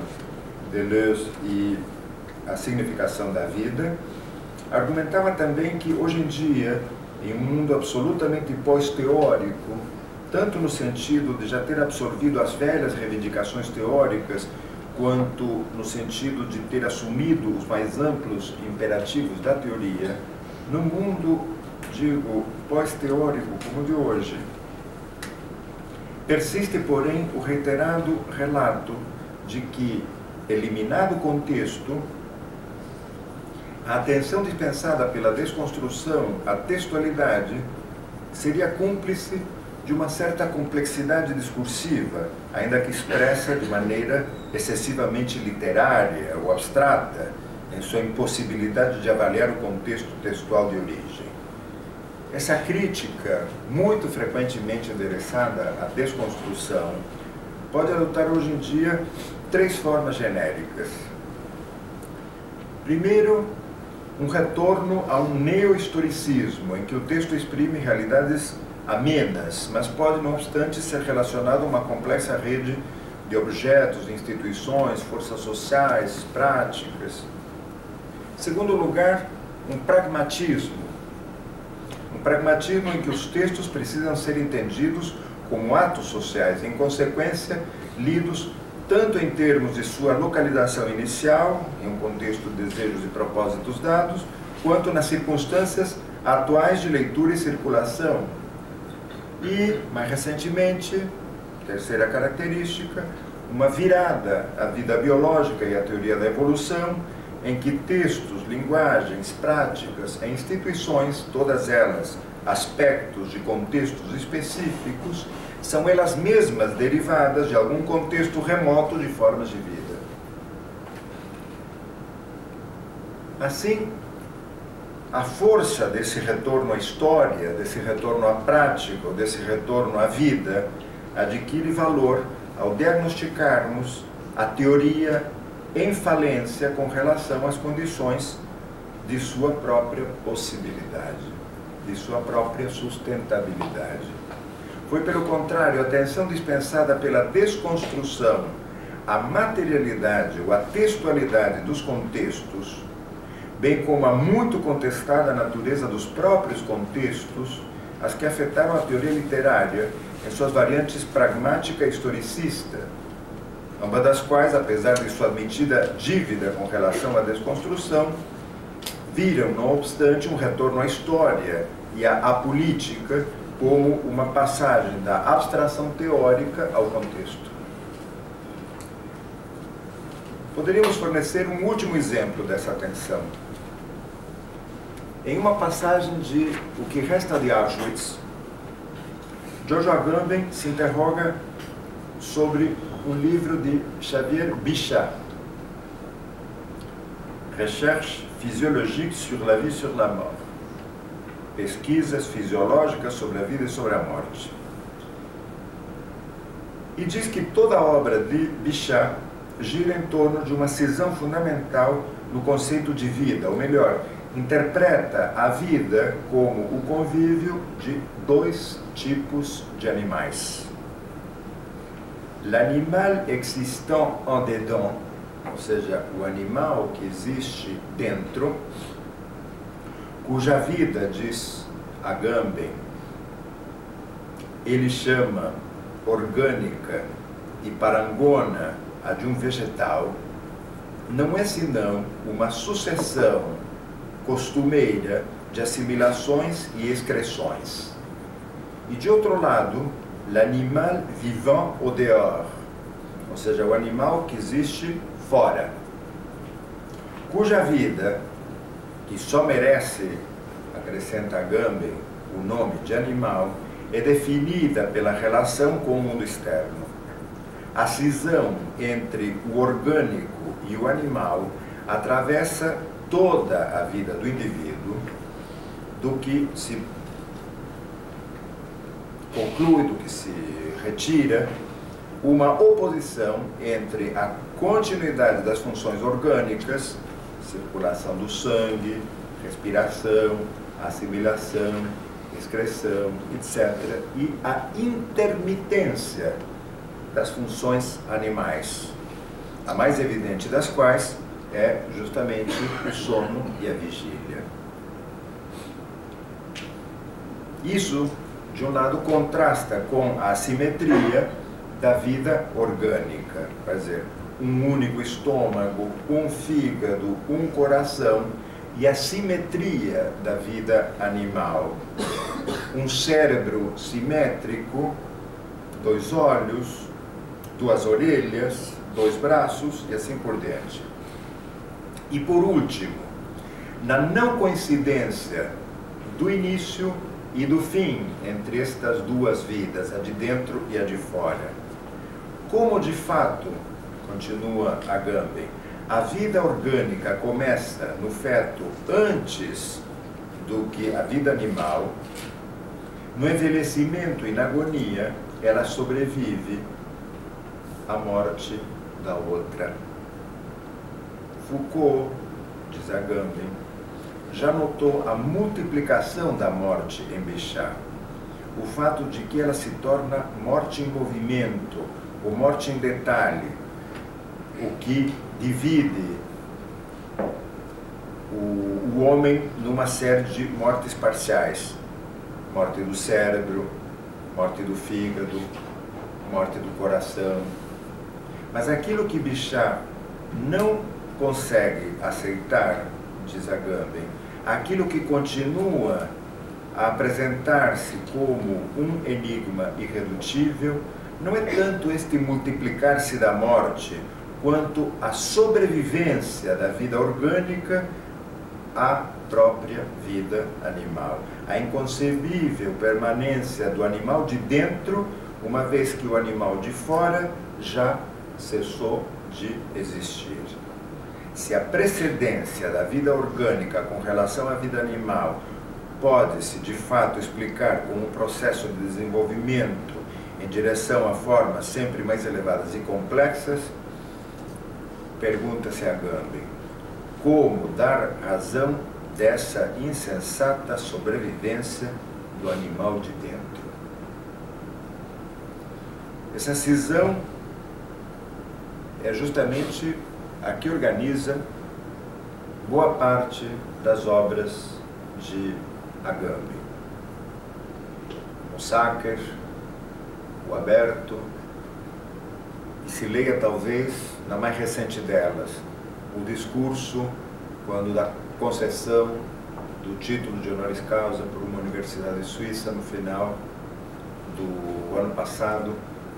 B: Deleuze e a Significação da Vida, argumentava também que hoje em dia, em um mundo absolutamente pós-teórico, tanto no sentido de já ter absorvido as velhas reivindicações teóricas, quanto no sentido de ter assumido os mais amplos imperativos da teoria, no mundo, digo, pós-teórico como o de hoje, persiste, porém, o reiterado relato de que, eliminado o contexto, a atenção dispensada pela desconstrução à textualidade seria cúmplice de uma certa complexidade discursiva, ainda que expressa de maneira excessivamente literária ou abstrata, em sua impossibilidade de avaliar o contexto textual de origem. Essa crítica, muito frequentemente endereçada à desconstrução, pode adotar hoje em dia três formas genéricas. Primeiro, um retorno a um neo-historicismo, em que o texto exprime realidades amenas, mas pode, não obstante, ser relacionado a uma complexa rede de objetos, instituições, forças sociais, práticas. Segundo lugar, um pragmatismo em que os textos precisam ser entendidos como atos sociais, em consequência, lidos tanto em termos de sua localização inicial, em um contexto de desejos e propósitos dados, quanto nas circunstâncias atuais de leitura e circulação. E, mais recentemente, terceira característica, uma virada à vida biológica e à teoria da evolução, em que textos, linguagens, práticas e instituições, todas elas aspectos de contextos específicos, são elas mesmas derivadas de algum contexto remoto de formas de vida. Assim, a força desse retorno à história, desse retorno à prática, desse retorno à vida, adquire valor ao diagnosticarmos a teoria em falência com relação às condições de sua própria possibilidade, de sua própria sustentabilidade. Foi, pelo contrário, a atenção dispensada pela desconstrução à materialidade ou à textualidade dos contextos, bem como a muito contestada natureza dos próprios contextos, as que afetaram a teoria literária em suas variantes pragmática e historicista, ambas das quais, apesar de sua admitida dívida com relação à desconstrução, viram, não obstante, um retorno à história e à política como uma passagem da abstração teórica ao contexto. Poderíamos fornecer um último exemplo dessa tensão. Em uma passagem de O que Resta de Auschwitz, Giorgio Agamben se interroga sobre um livro de Xavier Bichat, Recherche physiologique sur la vie et sur la mort, pesquisas fisiológicas sobre a vida e sobre a morte. E diz que toda a obra de Bichat gira em torno de uma cisão fundamental no conceito de vida, ou melhor, interpreta a vida como o convívio de dois tipos de animais. L'animal existant en dedans ou seja, o animal que existe dentro, cuja vida, diz Agamben, ele chama orgânica e parangona a de um vegetal, não é senão uma sucessão costumeira de assimilações e excreções. E de outro lado, l'animal vivant au dehors, ou seja, o animal que existe fora, cuja vida, que só merece, acrescenta Agamben, o nome de animal, é definida pela relação com o mundo externo. A cisão entre o orgânico e o animal atravessa toda a vida do indivíduo, do que se conclui, do que se retira, uma oposição entre a continuidade das funções orgânicas, circulação do sangue, respiração, assimilação, excreção, etc., e a intermitência das funções animais, a mais evidente das quais é justamente o sono e a vigília. Isso, de um lado, contrasta com a assimetria da vida orgânica, quer dizer, um único estômago, um fígado, um coração, e a simetria da vida animal. Um cérebro simétrico, 2 olhos, 2 orelhas, 2 braços e assim por diante. E por último, na não coincidência do início e do fim entre estas duas vidas, a de dentro e a de fora, como de fato, continua Agamben, a vida orgânica começa no feto antes do que a vida animal, no envelhecimento e na agonia, ela sobrevive à morte da outra. Foucault, diz Agamben, já notou a multiplicação da morte em Bichat, o fato de que ela se torna morte em movimento, ou morte em detalhe, o que divide o homem numa série de mortes parciais: morte do cérebro, morte do fígado, morte do coração. Mas aquilo que Bichat não consegue aceitar, diz Agamben, aquilo que continua a apresentar-se como um enigma irredutível, não é tanto este multiplicar-se da morte, quanto a sobrevivência da vida orgânica à própria vida animal. A inconcebível permanência do animal de dentro, uma vez que o animal de fora já cessou de existir. Se a precedência da vida orgânica com relação à vida animal pode-se de fato explicar como um processo de desenvolvimento em direção a formas sempre mais elevadas e complexas, pergunta-se a Agamben, como dar razão dessa insensata sobrevivência do animal de dentro? Essa cisão é justamente a que organiza boa parte das obras de Agamben. O Sacer, o Aberto, e se leia talvez na mais recente delas, o discurso, quando da concessão do título de honoris causa por uma universidade suíça no final do ano passado,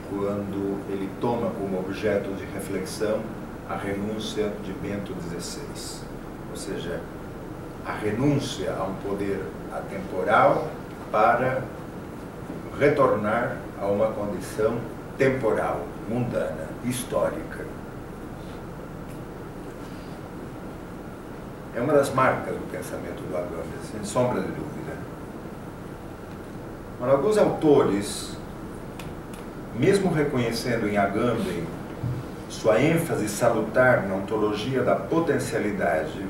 B: quando ele toma como objeto de reflexão a renúncia de Bento XVI, ou seja, a renúncia a um poder atemporal para retornar a uma condição temporal, mundana, histórica. É uma das marcas do pensamento do Agamben, sem sombra de dúvida. Mas alguns autores, mesmo reconhecendo em Agamben sua ênfase salutar na ontologia da potencialidade,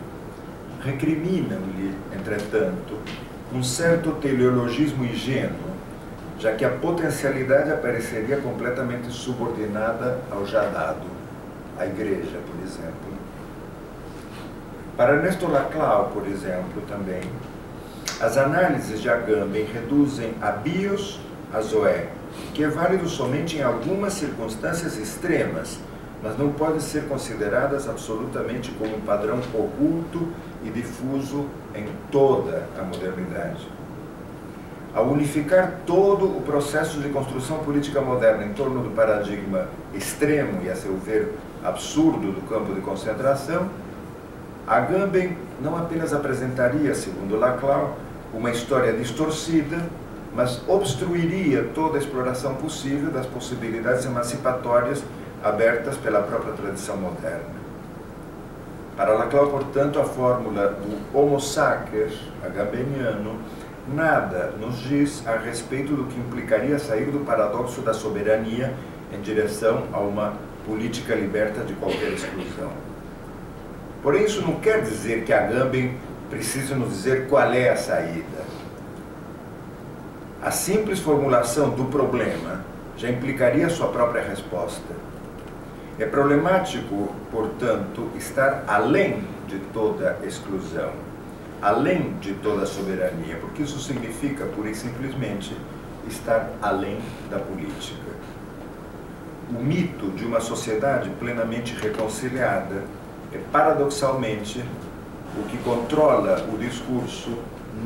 B: recriminam-lhe, entretanto, um certo teleologismo ingênuo, já que a potencialidade apareceria completamente subordinada ao já dado, a igreja, por exemplo. Para Ernesto Laclau, por exemplo, também, as análises de Agamben reduzem a bios a zoé, que é válido somente em algumas circunstâncias extremas, mas não pode ser consideradas absolutamente como um padrão oculto e difuso em toda a modernidade. Ao unificar todo o processo de construção política moderna em torno do paradigma extremo e, a seu ver, absurdo do campo de concentração, Agamben não apenas apresentaria, segundo Laclau, uma história distorcida, mas obstruiria toda a exploração possível das possibilidades emancipatórias abertas pela própria tradição moderna. Para Laclau, portanto, a fórmula do homo sacer agambeniano nada nos diz a respeito do que implicaria sair do paradoxo da soberania em direção a uma política liberta de qualquer exclusão. Porém, isso não quer dizer que Agamben precise nos dizer qual é a saída. A simples formulação do problema já implicaria sua própria resposta. É problemático, portanto, estar além de toda exclusão, além de toda soberania, porque isso significa, pura e simplesmente, estar além da política. O mito de uma sociedade plenamente reconciliada é, paradoxalmente, o que controla o discurso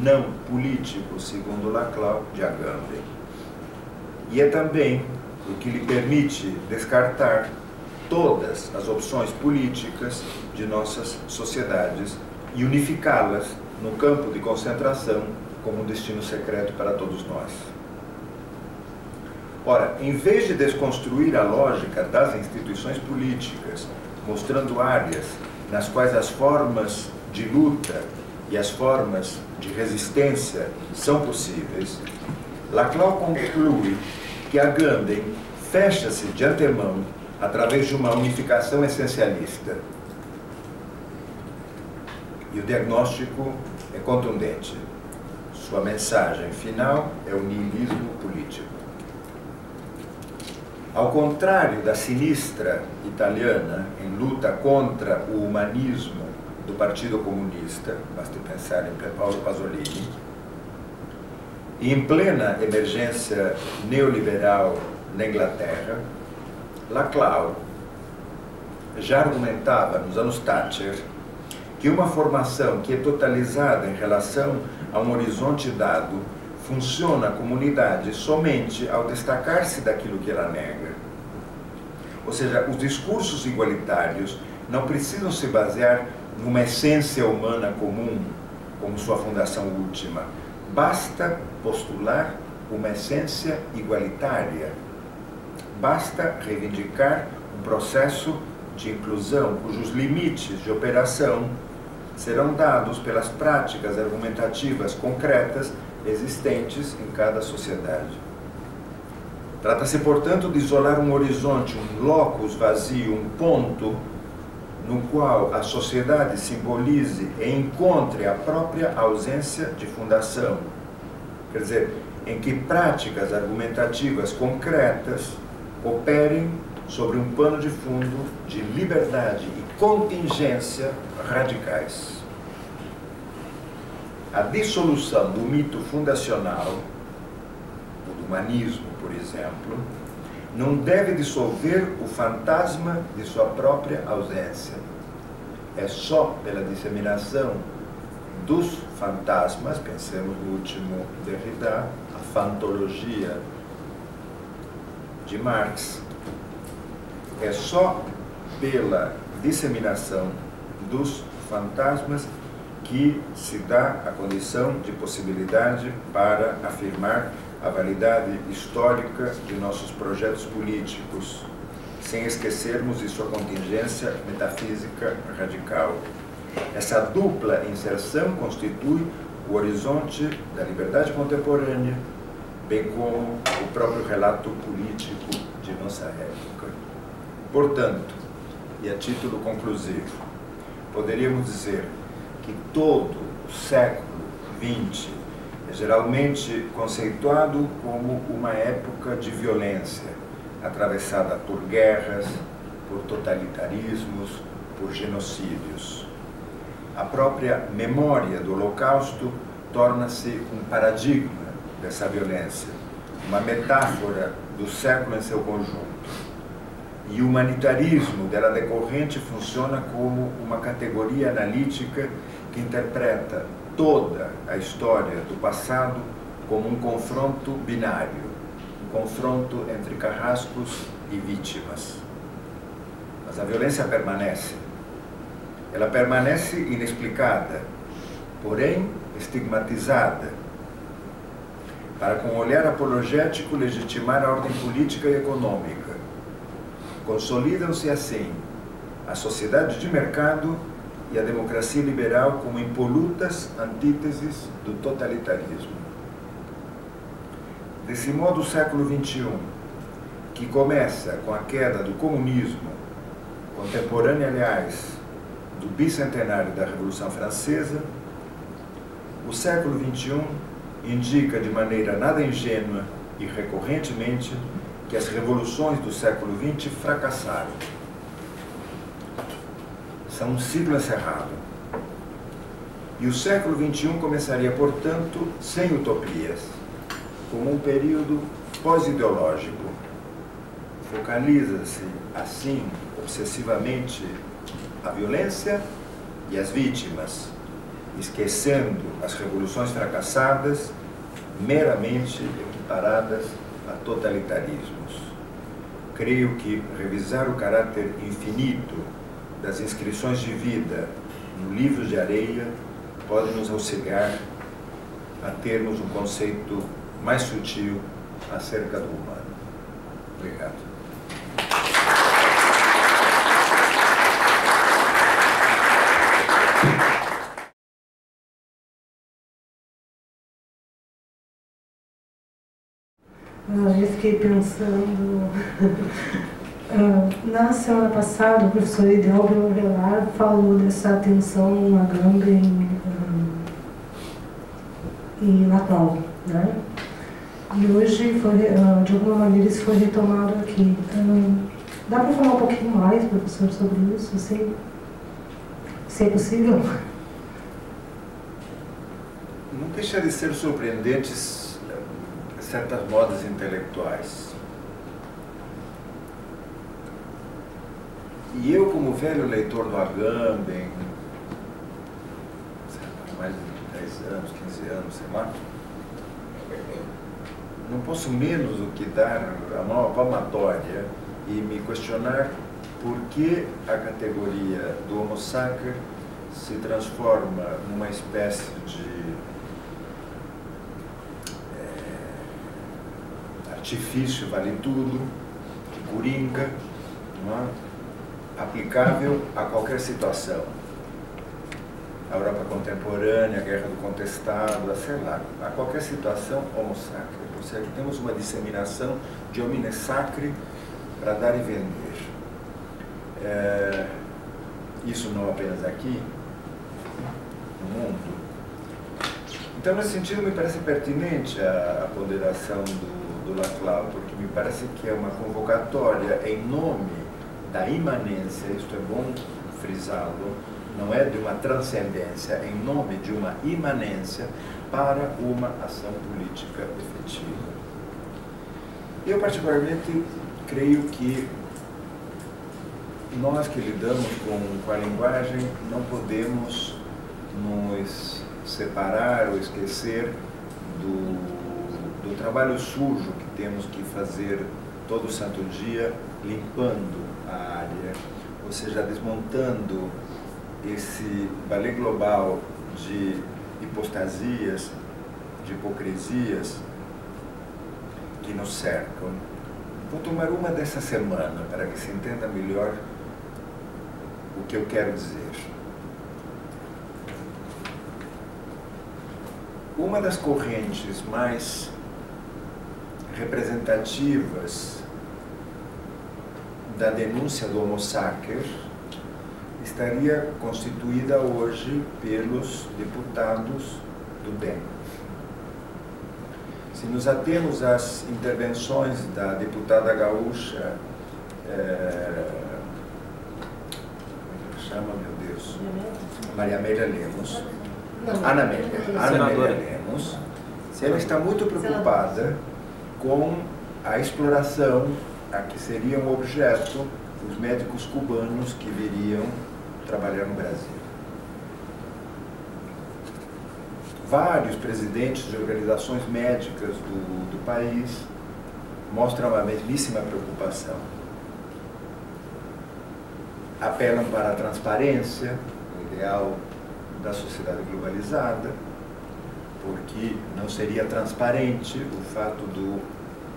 B: não político, segundo Laclau, de Agamben. E é também o que lhe permite descartar todas as opções políticas de nossas sociedades e unificá-las no campo de concentração como um destino secreto para todos nós. Ora, em vez de desconstruir a lógica das instituições políticas, mostrando áreas nas quais as formas de luta e as formas de resistência são possíveis, Laclau conclui que Agamben fecha-se de antemão através de uma unificação essencialista. E o diagnóstico é contundente. Sua mensagem final é o niilismo político. Ao contrário da sinistra italiana em luta contra o humanismo do Partido Comunista, basta pensar em Paolo Pasolini, e em plena emergência neoliberal na Inglaterra, Laclau já argumentava nos anos Thatcher que uma formação que é totalizada em relação a um horizonte dado funciona como unidade somente ao destacar-se daquilo que ela nega. Ou seja, os discursos igualitários não precisam se basear numa essência humana comum, como sua fundação última. Basta postular uma essência igualitária. Basta reivindicar um processo de inclusão cujos limites de operação serão dados pelas práticas argumentativas concretas existentes em cada sociedade. Trata-se, portanto, de isolar um horizonte, um locus vazio, um ponto no qual a sociedade simbolize e encontre a própria ausência de fundação. Quer dizer, em que práticas argumentativas concretas operem sobre um pano de fundo de liberdade e contingência radicais. A dissolução do mito fundacional, o do humanismo, por exemplo, não deve dissolver o fantasma de sua própria ausência. É só pela disseminação dos fantasmas, pensemos no último Derrida, a fantologia de Marx, é só pela disseminação dos fantasmas que se dá a condição de possibilidade para afirmar a validade histórica de nossos projetos políticos, sem esquecermos de sua contingência metafísica radical. Essa dupla inserção constitui o horizonte da liberdade contemporânea, bem como o próprio relato político de nossa época. Portanto, e a título conclusivo, poderíamos dizer que todo o século XX é geralmente conceituado como uma época de violência, atravessada por guerras, por totalitarismos, por genocídios. A própria memória do Holocausto torna-se um paradigma dessa violência, uma metáfora do século em seu conjunto. E o humanitarismo dela decorrente funciona como uma categoria analítica que interpreta toda a história do passado como um confronto binário, um confronto entre carrascos e vítimas. Mas a violência permanece. Ela permanece inexplicada, porém estigmatizada, para com um olhar apologético legitimar a ordem política e econômica. Consolidam-se assim a sociedade de mercado e a democracia liberal como impolutas antíteses do totalitarismo. Desse modo, o século XXI, que começa com a queda do comunismo, contemporânea, aliás, do bicentenário da Revolução Francesa, o século XXI indica de maneira nada ingênua e recorrentemente que as revoluções do século XX fracassaram. São um ciclo encerrado. E o século XXI começaria, portanto, sem utopias, como um período pós-ideológico. Focaliza-se, assim, obsessivamente a violência e as vítimas, esquecendo as revoluções fracassadas, meramente equiparadas a totalitarismos. Creio que revisar o caráter infinito das inscrições de vida no livro de areia pode nos auxiliar a termos um conceito mais sutil acerca do humano. Obrigado.
A: Eu fiquei pensando, na semana passada o professor Edelber Avelar falou dessa atenção a Agamben e Lacan, né? E hoje, de alguma maneira, isso foi retomado aqui. Dá para falar um pouquinho mais, professor, sobre isso, se é possível?
B: Não deixa de ser surpreendentes certas modas intelectuais. E eu, como velho leitor do Agamben, mais de 10 anos, 15 anos, sei lá, não posso menos do que dar a mão à palmatória e me questionar por que a categoria do Homo sacer se transforma numa espécie de artifício vale-tudo, coringa, não é? Aplicável a qualquer situação. A Europa contemporânea, a Guerra do Contestado, sei lá, a qualquer situação, Homo sacer. Ou seja, temos uma disseminação de homine sacri para dar e vender. Isso não apenas aqui, no mundo. Então, nesse sentido, me parece pertinente a ponderação do Laclau, porque me parece que é uma convocatória em nome da imanência, isto é bom frisá-lo, não é de uma transcendência, é em nome de uma imanência para uma ação política efetiva. Eu, particularmente, creio que nós que lidamos com a linguagem não podemos nos separar ou esquecer do trabalho sujo que temos que fazer todo santo dia, limpando a área, ou seja, desmontando esse balé global de hipostasias, de hipocrisias que nos cercam. Vou tomar uma dessa semana para que se entenda melhor o que eu quero dizer. Uma das correntes mais representativas da denúncia do Homo sacer estaria constituída hoje pelos deputados do DEM. Se nos atemos às intervenções da deputada gaúcha chama, meu Deus? Maria Amélia Lemos. Ana Amélia Lemos. Ela está muito preocupada com a exploração a que seriam objeto os médicos cubanos que viriam trabalhar no Brasil. Vários presidentes de organizações médicas do país mostram a mesmíssima preocupação. Apelam para a transparência, o ideal da sociedade globalizada, porque não seria transparente o fato do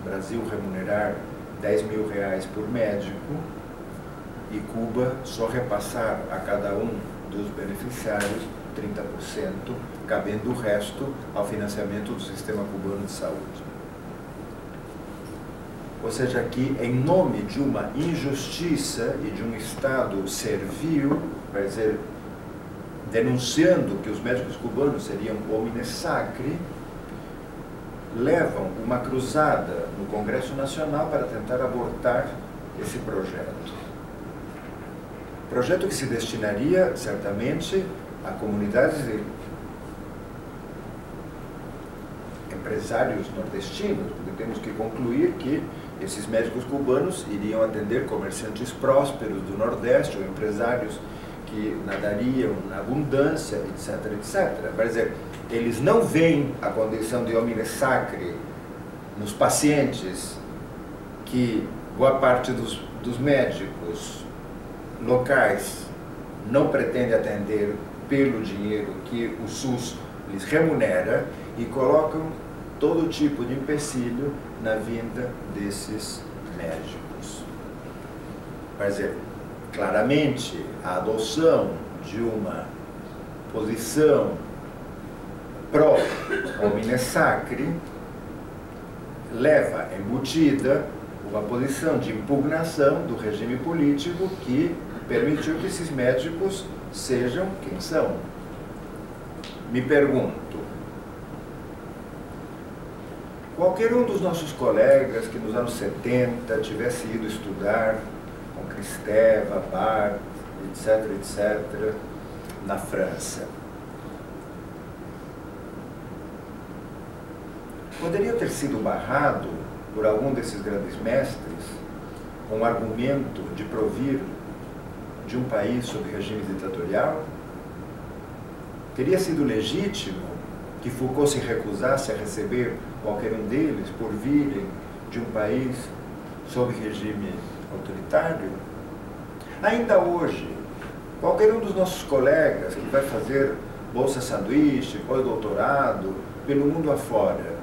B: Brasil remunerar R$10.000 por médico e Cuba só repassar a cada um dos beneficiários 30%, cabendo o resto ao financiamento do sistema cubano de saúde. Ou seja, aqui, em nome de uma injustiça e de um Estado servil, quer dizer, denunciando que os médicos cubanos seriam homines sacri, levam uma cruzada no Congresso Nacional para tentar abortar esse projeto. Projeto que se destinaria, certamente, a comunidades de empresários nordestinos, porque temos que concluir que esses médicos cubanos iriam atender comerciantes prósperos do Nordeste ou empresários que nadariam na abundância, etc, etc. Quer dizer, eles não veem a condição de homines sacri nos pacientes que boa parte dos médicos locais não pretende atender pelo dinheiro que o SUS lhes remunera e colocam todo tipo de empecilho na vinda desses médicos. Quer dizer, claramente, a adoção de uma posição pró-homines sacri leva embutida uma posição de impugnação do regime político que permitiu que esses médicos sejam quem são. Me pergunto, qualquer um dos nossos colegas que nos anos 70 tivesse ido estudar com Kristeva, Barthes, etc, etc, na França, poderia ter sido barrado por algum desses grandes mestres com o argumento de provir de um país sob regime ditatorial? Teria sido legítimo que Foucault se recusasse a receber qualquer um deles por virem de um país sob regime autoritário? Ainda hoje, qualquer um dos nossos colegas que vai fazer bolsa sanduíche, pós-doutorado, pelo mundo afora,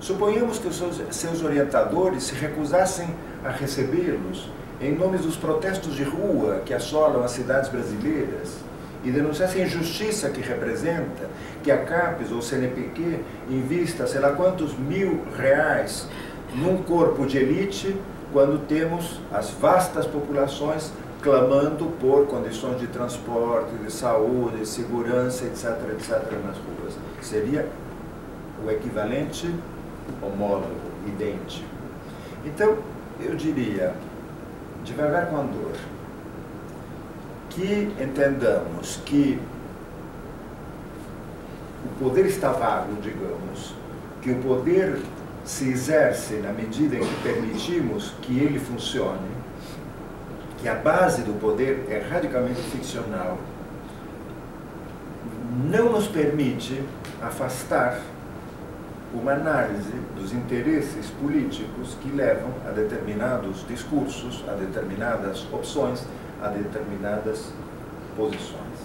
B: suponhamos que os seus orientadores se recusassem a recebê-los em nome dos protestos de rua que assolam as cidades brasileiras e denunciassem a injustiça que representa que a CAPES ou o CNPq invista sei lá quantos R$1.000 num corpo de elite quando temos as vastas populações clamando por condições de transporte, de saúde, de segurança, etc, etc, nas ruas. Seria o equivalente homólogo, idêntico. Então, eu diria, devagar com a dor, que entendamos que o poder está vago, digamos, que o poder se exerce na medida em que permitimos que ele funcione, que a base do poder é radicalmente ficcional, não nos permite afastar uma análise dos interesses políticos que levam a determinados discursos, a determinadas opções, a determinadas posições.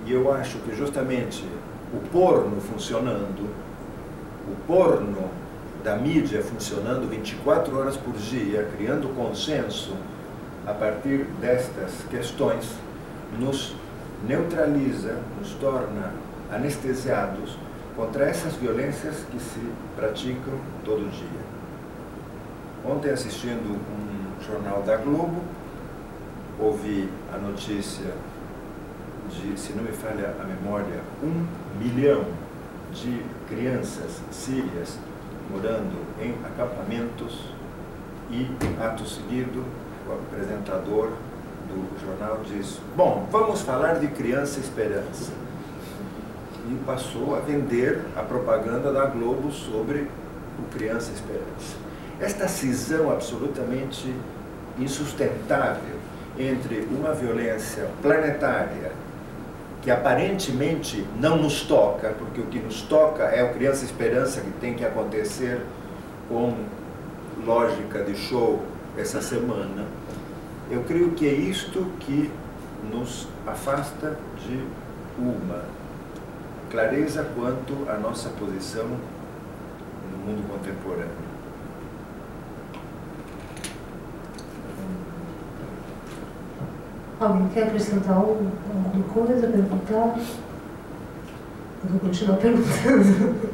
B: E eu acho que justamente o porno funcionando, o porno da mídia funcionando 24 horas por dia, criando consenso a partir destas questões, nos neutraliza, nos torna anestesiados contra essas violências que se praticam todo dia. Ontem, assistindo um jornal da Globo, ouvi a notícia de, se não me falha a memória, 1 milhão de crianças sírias morando em acampamentos e, ato seguido, o apresentador do jornal, disse: bom, vamos falar de Criança Esperança. E passou a vender a propaganda da Globo sobre o Criança Esperança. Esta cisão absolutamente insustentável entre uma violência planetária que aparentemente não nos toca, porque o que nos toca é o Criança Esperança, que tem que acontecer com lógica de show essa semana. Eu creio que é isto que nos afasta de uma clareza quanto à nossa posição no mundo contemporâneo.
A: Alguém quer acrescentar alguma coisa, perguntar? Eu vou continuar perguntando.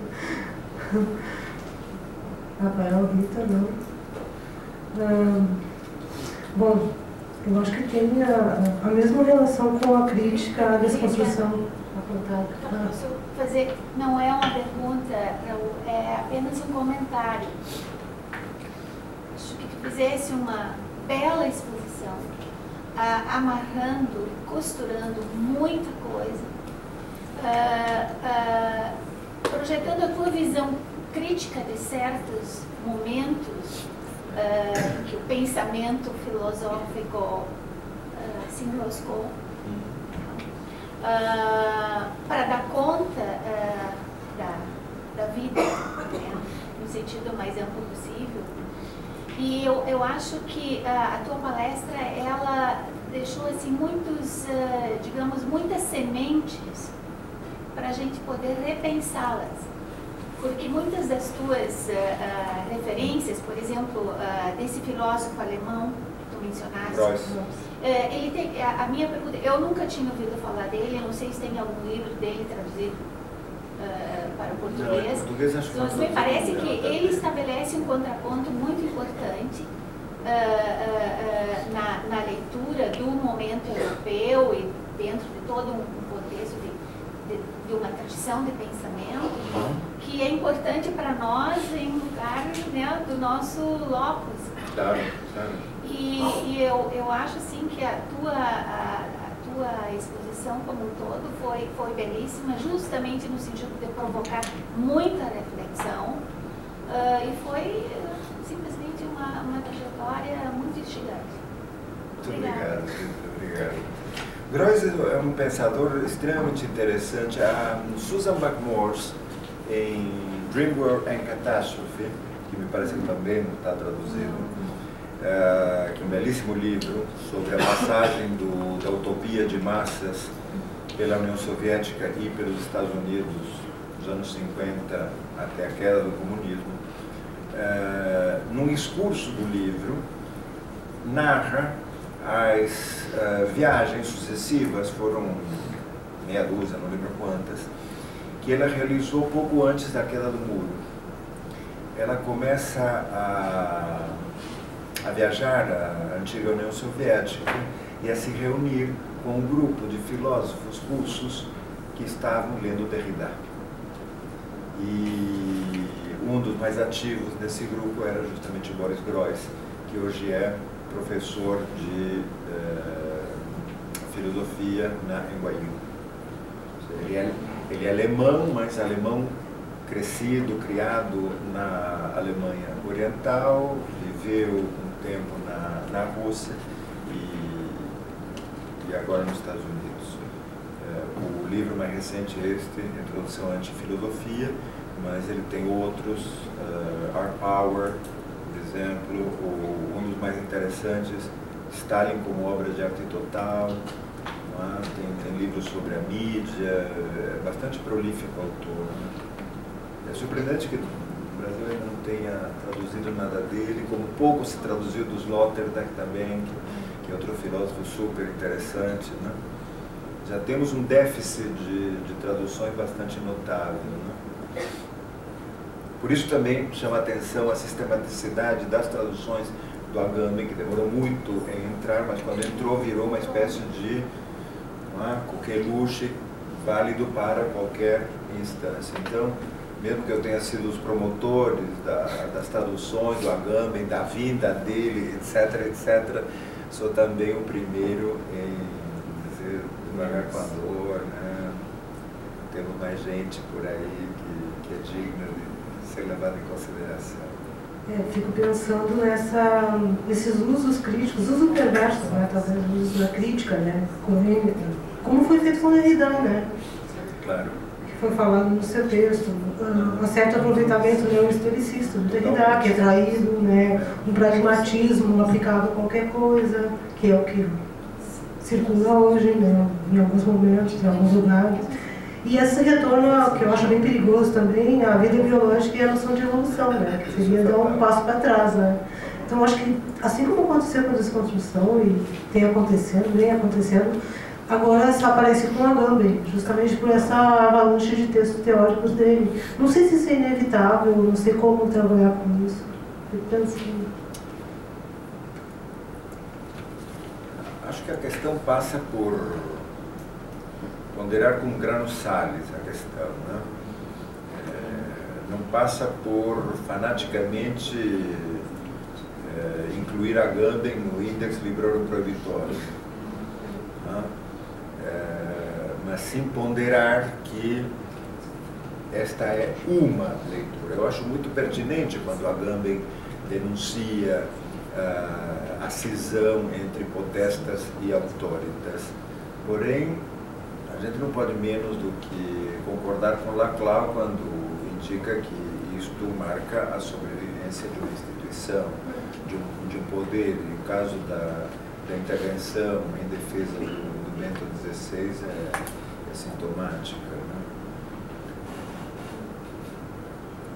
A: Rafael, Rita, não. Bom, eu acho que tem a mesma relação com a crítica à desconstrução.
C: Posso fazer? Não é uma pergunta, é apenas um comentário. Acho que tu fizesse uma bela exposição, amarrando, costurando muita coisa, projetando a tua visão crítica de certos momentos que o pensamento filosófico se enroscou, para dar conta da vida, né, no sentido mais amplo possível. E eu acho que a tua palestra, ela deixou assim muitos, digamos, muitas sementes para a gente poder repensá-las. Porque muitas das tuas referências, por exemplo, desse filósofo alemão que tu mencionaste, ele tem, a minha pergunta, eu nunca tinha ouvido falar dele, eu não sei se tem algum livro dele traduzido para o português.
B: Não, em português acho que
C: mas me parece que ele estabelece um contraponto muito importante na leitura do momento europeu e dentro de todo um contexto de uma tradição de pensamento, que é importante para nós em lugar, né, do nosso locus.
B: Claro, claro.
C: E eu acho assim que a tua exposição como um todo foi belíssima, justamente no sentido de provocar muita reflexão, e foi simplesmente uma trajetória muito instigante.
B: Muito obrigado, obrigado. Groys é um pensador extremamente interessante. A Susan McMorse, em Dream World and Catastrophe, que me parece que também está traduzido, que é um belíssimo livro sobre a passagem da utopia de massas pela União Soviética e pelos Estados Unidos nos anos 50 até a queda do comunismo. Num discurso do livro, narra as viagens sucessivas, foram meia dúzia, não lembro quantas, que ela realizou pouco antes da queda do muro. Ela começa a viajar à antiga União Soviética e a se reunir com um grupo de filósofos russos que estavam lendo Derrida. E um dos mais ativos desse grupo era justamente Boris Groys, que hoje é professor de filosofia na NYU. Ele é alemão, mas alemão crescido, criado na Alemanha Oriental, viveu um tempo na Rússia e agora nos Estados Unidos. O livro mais recente é este, Introdução à Antifilosofia, mas ele tem outros, Our Power, por exemplo, ou um dos mais interessantes, Stalin como obra de arte total. Tem livros sobre a mídia, é bastante prolífico o autor. É surpreendente que o Brasil ainda não tenha traduzido nada dele, como pouco se traduziu dos Sloterdijk também, que é outro filósofo super interessante, né? Já temos um déficit de traduções bastante notável, né? Por isso também chama a atenção a sistematicidade das traduções do Agamben, que demorou muito em entrar, mas quando entrou virou uma espécie de coqueluche válido para qualquer instância. Então, mesmo que eu tenha sido os promotores das traduções do Agamben, da vinda dele, etc., etc., sou também o primeiro em dizer devagar com a dor, né? Temos mais gente por aí que é digna de ser levada em consideração.
A: Fico pensando nesses usos críticos, usos perversos, né? Talvez o uso da crítica, né? Como foi feito com Derrida, né?
B: Claro.
A: Que foi falado no seu texto, um certo aproveitamento neohistoricista do Derrida, que é traído, né? Um pragmatismo aplicado a qualquer coisa, que é o que circula hoje, né? Em alguns momentos, em alguns lugares. E esse retorno, que eu acho bem perigoso também, à vida biológica e à noção de evolução, né? Que seria dar um passo para trás, né? Então, acho que, assim como aconteceu com a desconstrução, e vem acontecendo, agora só aparece com a Agamben, justamente por essa avalanche de textos teóricos dele. Não sei se isso é inevitável, não sei como trabalhar com isso. Eu penso que...
B: Acho que a questão passa por ponderar com grano Salles a questão, né? Não passa por fanaticamente incluir a Agamben no Index Librorum Prohibitorium, né? Mas sim ponderar que esta é uma leitura. Eu acho muito pertinente quando a Agamben denuncia a cisão entre potestas e autoritas. Porém, a gente não pode menos do que concordar com Laclau quando indica que isto marca a sobrevivência de uma instituição, de um poder. E o caso da intervenção em defesa do Bento XVI é sintomática, né?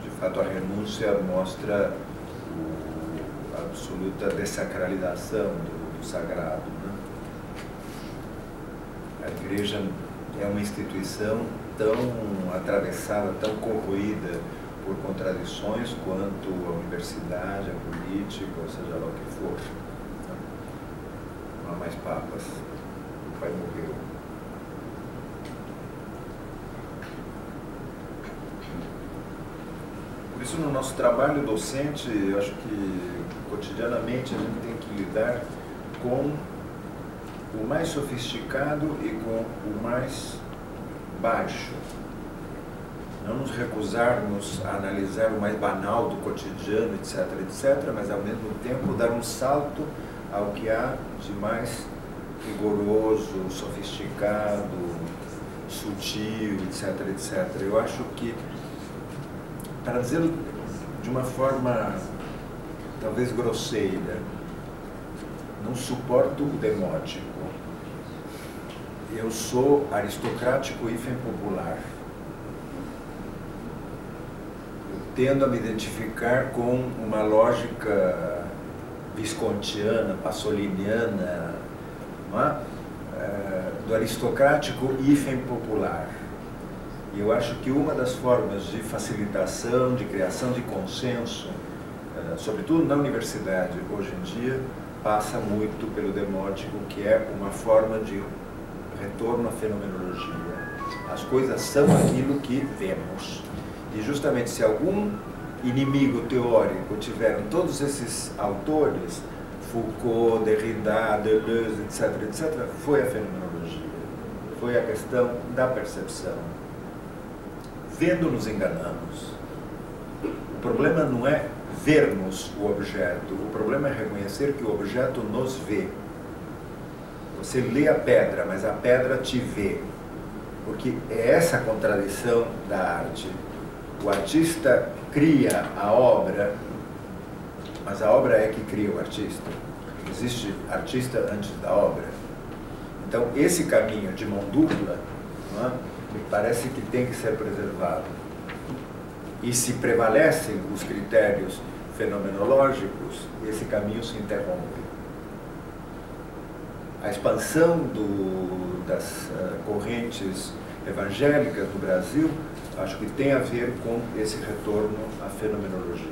B: De fato, a renúncia mostra a absoluta dessacralização do sagrado, né? A Igreja é uma instituição tão atravessada, tão corroída por contradições quanto a universidade, a política, ou seja lá o que for. Não há mais papas. O pai morreu. Por isso, no nosso trabalho docente, eu acho que cotidianamente a gente tem que lidar com o mais sofisticado e com o mais baixo. Não nos recusarmos a analisar o mais banal do cotidiano, etc., etc., mas ao mesmo tempo dar um salto ao que há de mais rigoroso, sofisticado, sutil, etc., etc. Eu acho que, para dizer de uma forma talvez grosseira, não suporto o demótico. Eu sou aristocrático e popular. Eu tendo a me identificar com uma lógica viscontiana, passoliniana, não é? Do aristocrático e popular. E eu acho que uma das formas de facilitação, de criação de consenso, sobretudo na universidade hoje em dia, passa muito pelo demótico, que é uma forma de retorno à fenomenologia. As coisas são aquilo que vemos. E justamente se algum inimigo teórico tiveram todos esses autores, Foucault, Derrida, Deleuze, etc., etc., foi a fenomenologia. Foi a questão da percepção. Vendo, nos enganamos. O problema não é vermos o objeto, o problema é reconhecer que o objeto nos vê. Você lê a pedra, mas a pedra te vê. Porque é essa a contradição da arte. O artista cria a obra, mas a obra é que cria o artista. Existe artista antes da obra. Então, esse caminho de mão dupla, não é? Me parece que tem que ser preservado. E se prevalecem os critérios fenomenológicos, esse caminho se interrompe. A expansão das correntes evangélicas no Brasil, acho que tem a ver com esse retorno à fenomenologia,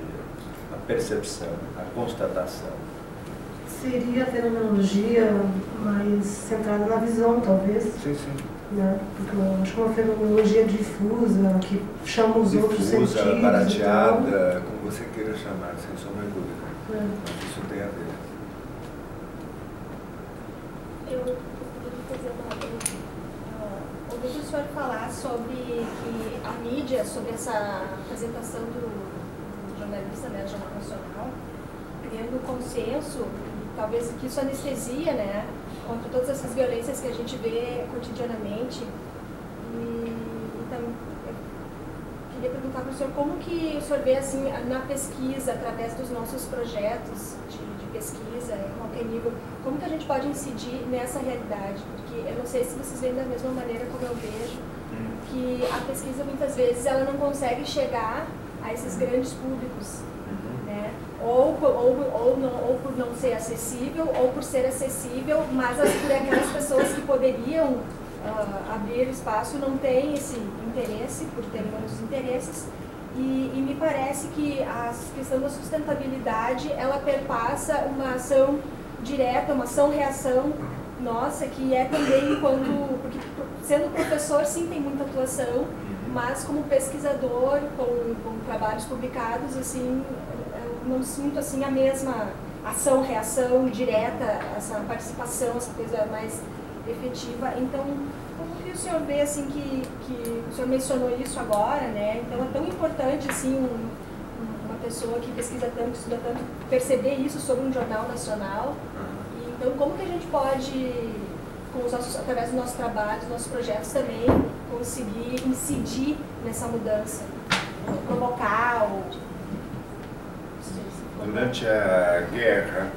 B: à percepção, à constatação.
A: Seria a fenomenologia mais centrada na visão, talvez?
B: Sim, sim.
A: Né? Porque eu acho que uma fenomenologia difusa, que chama os outros sentidos.
B: Difusa, barateada, como você queira chamar, sem sombra de dúvida. Mas isso tem a ver.
D: Eu gostaria de fazer uma pergunta. Ouvi o senhor falar sobre que a mídia, sobre essa apresentação do jornalista, né, do Jornal Nacional, criando um consenso, talvez que isso anestesia, né, contra todas essas violências que a gente vê cotidianamente. Então, eu queria perguntar para o senhor como que o senhor vê, assim, na pesquisa, através dos nossos projetos de pesquisa, em qualquer nível, como que a gente pode incidir nessa realidade? Porque eu não sei se vocês veem da mesma maneira como eu vejo, que a pesquisa, muitas vezes, ela não consegue chegar a esses grandes públicos, né? Ou por não ser acessível, ou por ser acessível, mas por aquelas pessoas que poderiam abrir espaço não têm esse interesse, por terem outros interesses. E me parece que a questão da sustentabilidade, ela perpassa uma ação direta, uma ação-reação nossa, que é também porque sendo professor, sim, tem muita atuação, mas como pesquisador, com trabalhos publicados, assim, eu não sinto assim a mesma ação-reação direta, essa participação, essa coisa mais efetiva. Então, como que o senhor vê, assim, que o senhor mencionou isso agora, né? Então, é tão importante, assim, uma pessoa que pesquisa tanto, estuda tanto, perceber isso sobre um jornal nacional. E, então, como que a gente pode, através do nosso trabalho, dos nossos projetos também, conseguir incidir nessa mudança? Provocar ou...
B: Durante a guerra,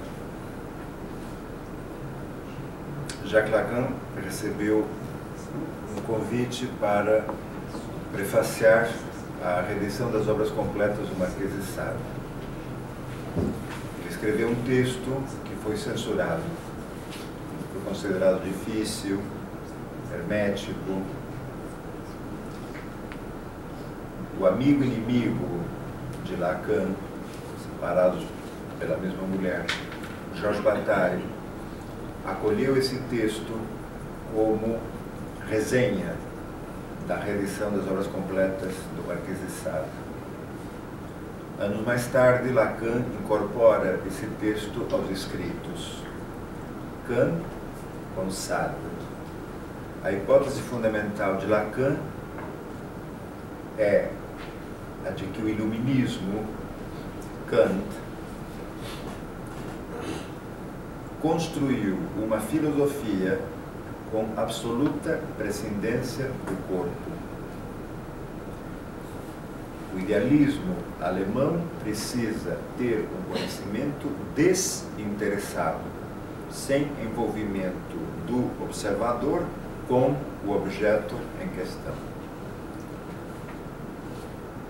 B: Jacques Lacan recebeu um convite para prefaciar a reedição das obras completas do Marquês de Sade. Ele escreveu um texto que foi censurado, foi considerado difícil, hermético. O amigo e inimigo de Lacan, separados pela mesma mulher, Georges Bataille, acolheu esse texto como resenha da reedição das obras completas do Marquês de Sade. Anos mais tarde, Lacan incorpora esse texto aos escritos. Kant com Sade. A hipótese fundamental de Lacan é a de que o iluminismo, Kant, construiu uma filosofia com absoluta prescindência do corpo. O idealismo alemão precisa ter um conhecimento desinteressado, sem envolvimento do observador com o objeto em questão.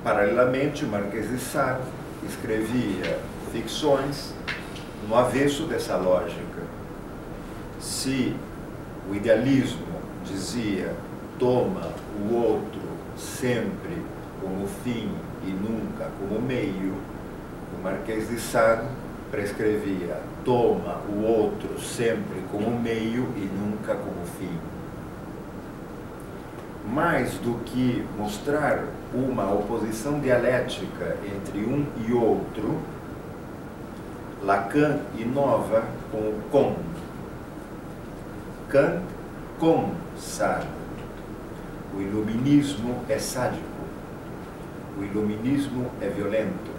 B: Paralelamente, o Marquês de Sade escrevia ficções no avesso dessa lógica. Se o idealismo dizia toma o outro sempre como fim e nunca como meio, o Marquês de Sade prescrevia toma o outro sempre como meio e nunca como fim. Mais do que mostrar uma oposição dialética entre um e outro, Lacan inova com o com. Kant com Sade. O iluminismo é sádico. O iluminismo é violento.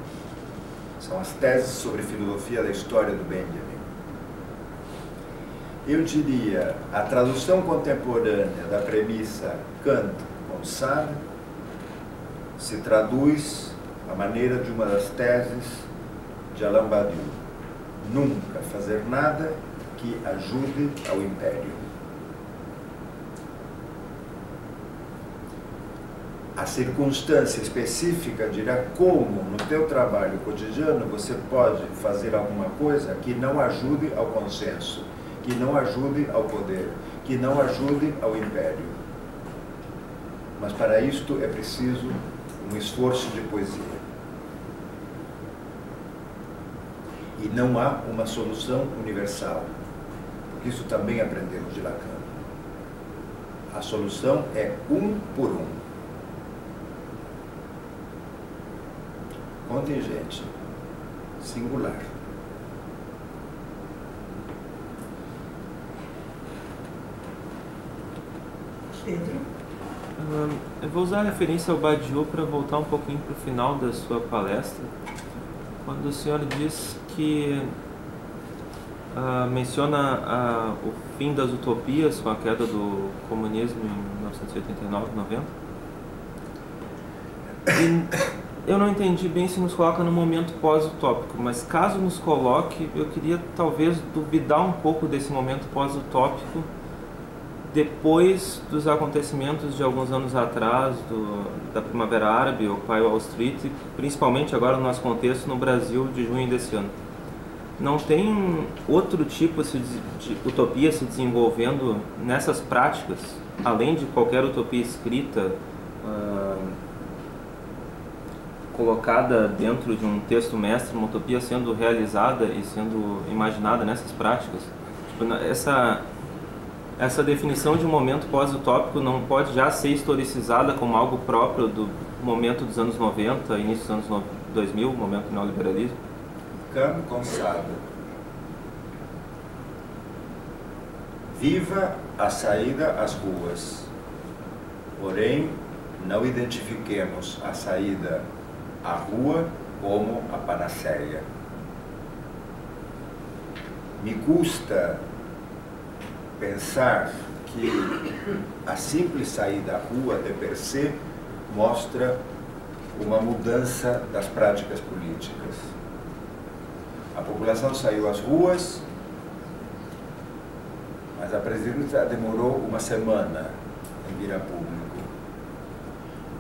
B: São as teses sobre filosofia da história do Benjamin. Eu diria, a tradução contemporânea da premissa Kant com Sade se traduz à maneira de uma das teses de Alain Badiou: nunca fazer nada que ajude ao império. A circunstância específica dirá como, no teu trabalho cotidiano, você pode fazer alguma coisa que não ajude ao consenso, que não ajude ao poder, que não ajude ao império. Mas para isto é preciso um esforço de poesia. E não há uma solução universal. Isso também aprendemos de Lacan. A solução é um por um. Contingente, singular.
A: Pedro.
E: Eu vou usar a referência ao Badiou para voltar um pouquinho para o final da sua palestra, quando o senhor diz que menciona o fim das utopias com a queda do comunismo em 1989, 90. E eu não entendi bem se nos coloca no momento pós-utópico, mas caso nos coloque, eu queria talvez duvidar um pouco desse momento pós-utópico depois dos acontecimentos de alguns anos atrás, da Primavera Árabe, Occupy Wall Street, e principalmente agora no nosso contexto no Brasil de junho desse ano. Não tem outro tipo de utopia se desenvolvendo nessas práticas, além de qualquer utopia escrita, colocada dentro de um texto mestre, uma utopia sendo realizada e sendo imaginada nessas práticas? Tipo, essa definição de um momento pós-utópico não pode já ser historicizada como algo próprio do momento dos anos 90, início dos anos 2000, momento do neoliberalismo?
B: Cam Consada. Viva a saída às ruas. Porém, não identifiquemos a saída à rua como a panaceia. Me custa pensar que a simples saída à rua de per se mostra uma mudança das práticas políticas. A população saiu às ruas, mas a presidenta demorou uma semana em vir a público.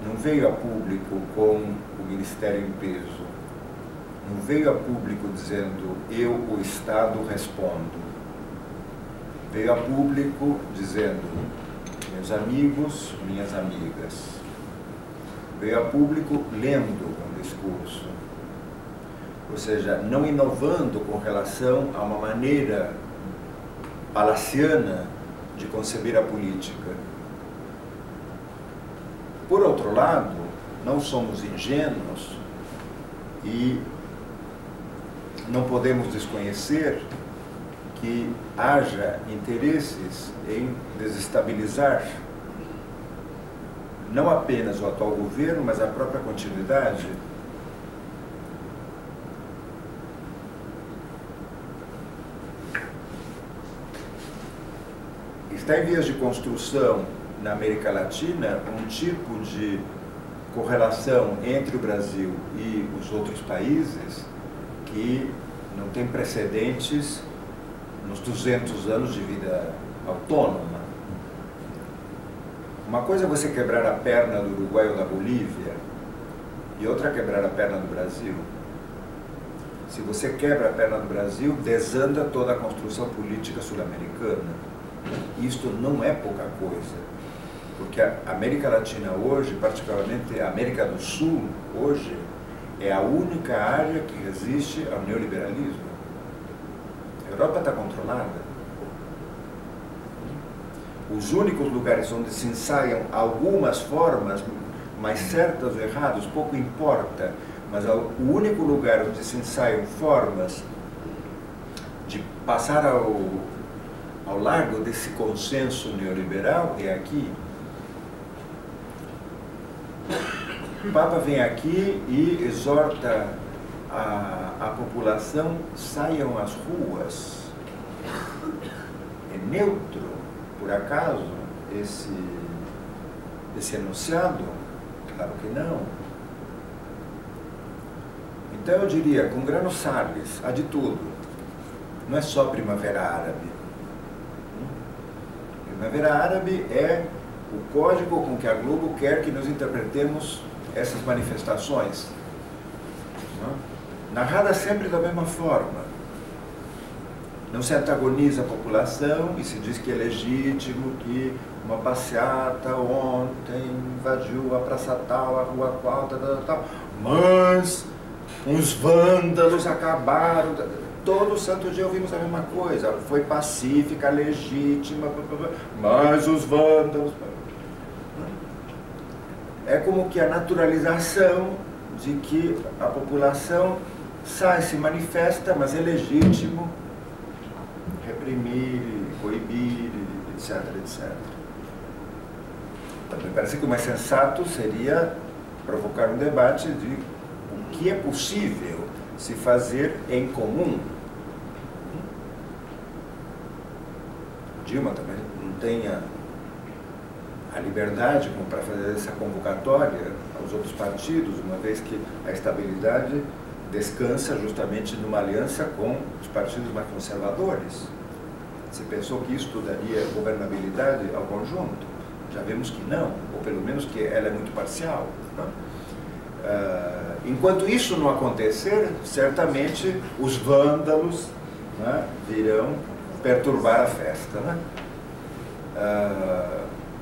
B: Não veio a público com o ministério em peso. Não veio a público dizendo, eu, o Estado, respondo. Veio a público dizendo, meus amigos, minhas amigas. Veio a público lendo um discurso. Ou seja, não inovando com relação a uma maneira palaciana de conceber a política. Por outro lado, não somos ingênuos e não podemos desconhecer que haja interesses em desestabilizar não apenas o atual governo, mas a própria continuidade. Está em vias de construção na América Latina um tipo de correlação entre o Brasil e os outros países que não tem precedentes nos 200 anos de vida autônoma. Uma coisa é você quebrar a perna do Uruguai ou da Bolívia e outra é quebrar a perna do Brasil. Se você quebra a perna do Brasil, desanda toda a construção política sul-americana. Isto não é pouca coisa, porque a América Latina hoje, particularmente a América do Sul, hoje, é a única área que resiste ao neoliberalismo. A Europa está controlada. Os únicos lugares onde se ensaiam algumas formas, mais certas ou erradas, pouco importa, mas o único lugar onde se ensaiam formas de passar ao largo desse consenso neoliberal é aqui. O Papa vem aqui e exorta a população, saiam às ruas. É neutro, por acaso, esse enunciado? Claro que não. Então eu diria, com Grano Salles, há de tudo. Não é só Primavera Árabe. Primavera Árabe é o código com que a Globo quer que nós interpretemos essas manifestações. Narrada sempre da mesma forma. Não se antagoniza a população e se diz que é legítimo que uma passeata ontem invadiu a praça tal, a rua qual, tal, mas uns vândalos acabaram. Todo santo dia ouvimos a mesma coisa. Foi pacífica, legítima, mas os vândalos... É como que a naturalização de que a população sai, se manifesta, mas é legítimo reprimir, coibir, etc, etc. Também parece que o mais sensato seria provocar um debate de o que é possível se fazer em comum. Dilma também não tem a liberdade como para fazer essa convocatória aos outros partidos, uma vez que a estabilidade descansa justamente numa aliança com os partidos mais conservadores. Você pensou que isso daria governabilidade ao conjunto? Já vemos que não, ou pelo menos que ela é muito parcial. Não? Enquanto isso não acontecer, certamente os vândalos, né, virão perturbar a festa. Né?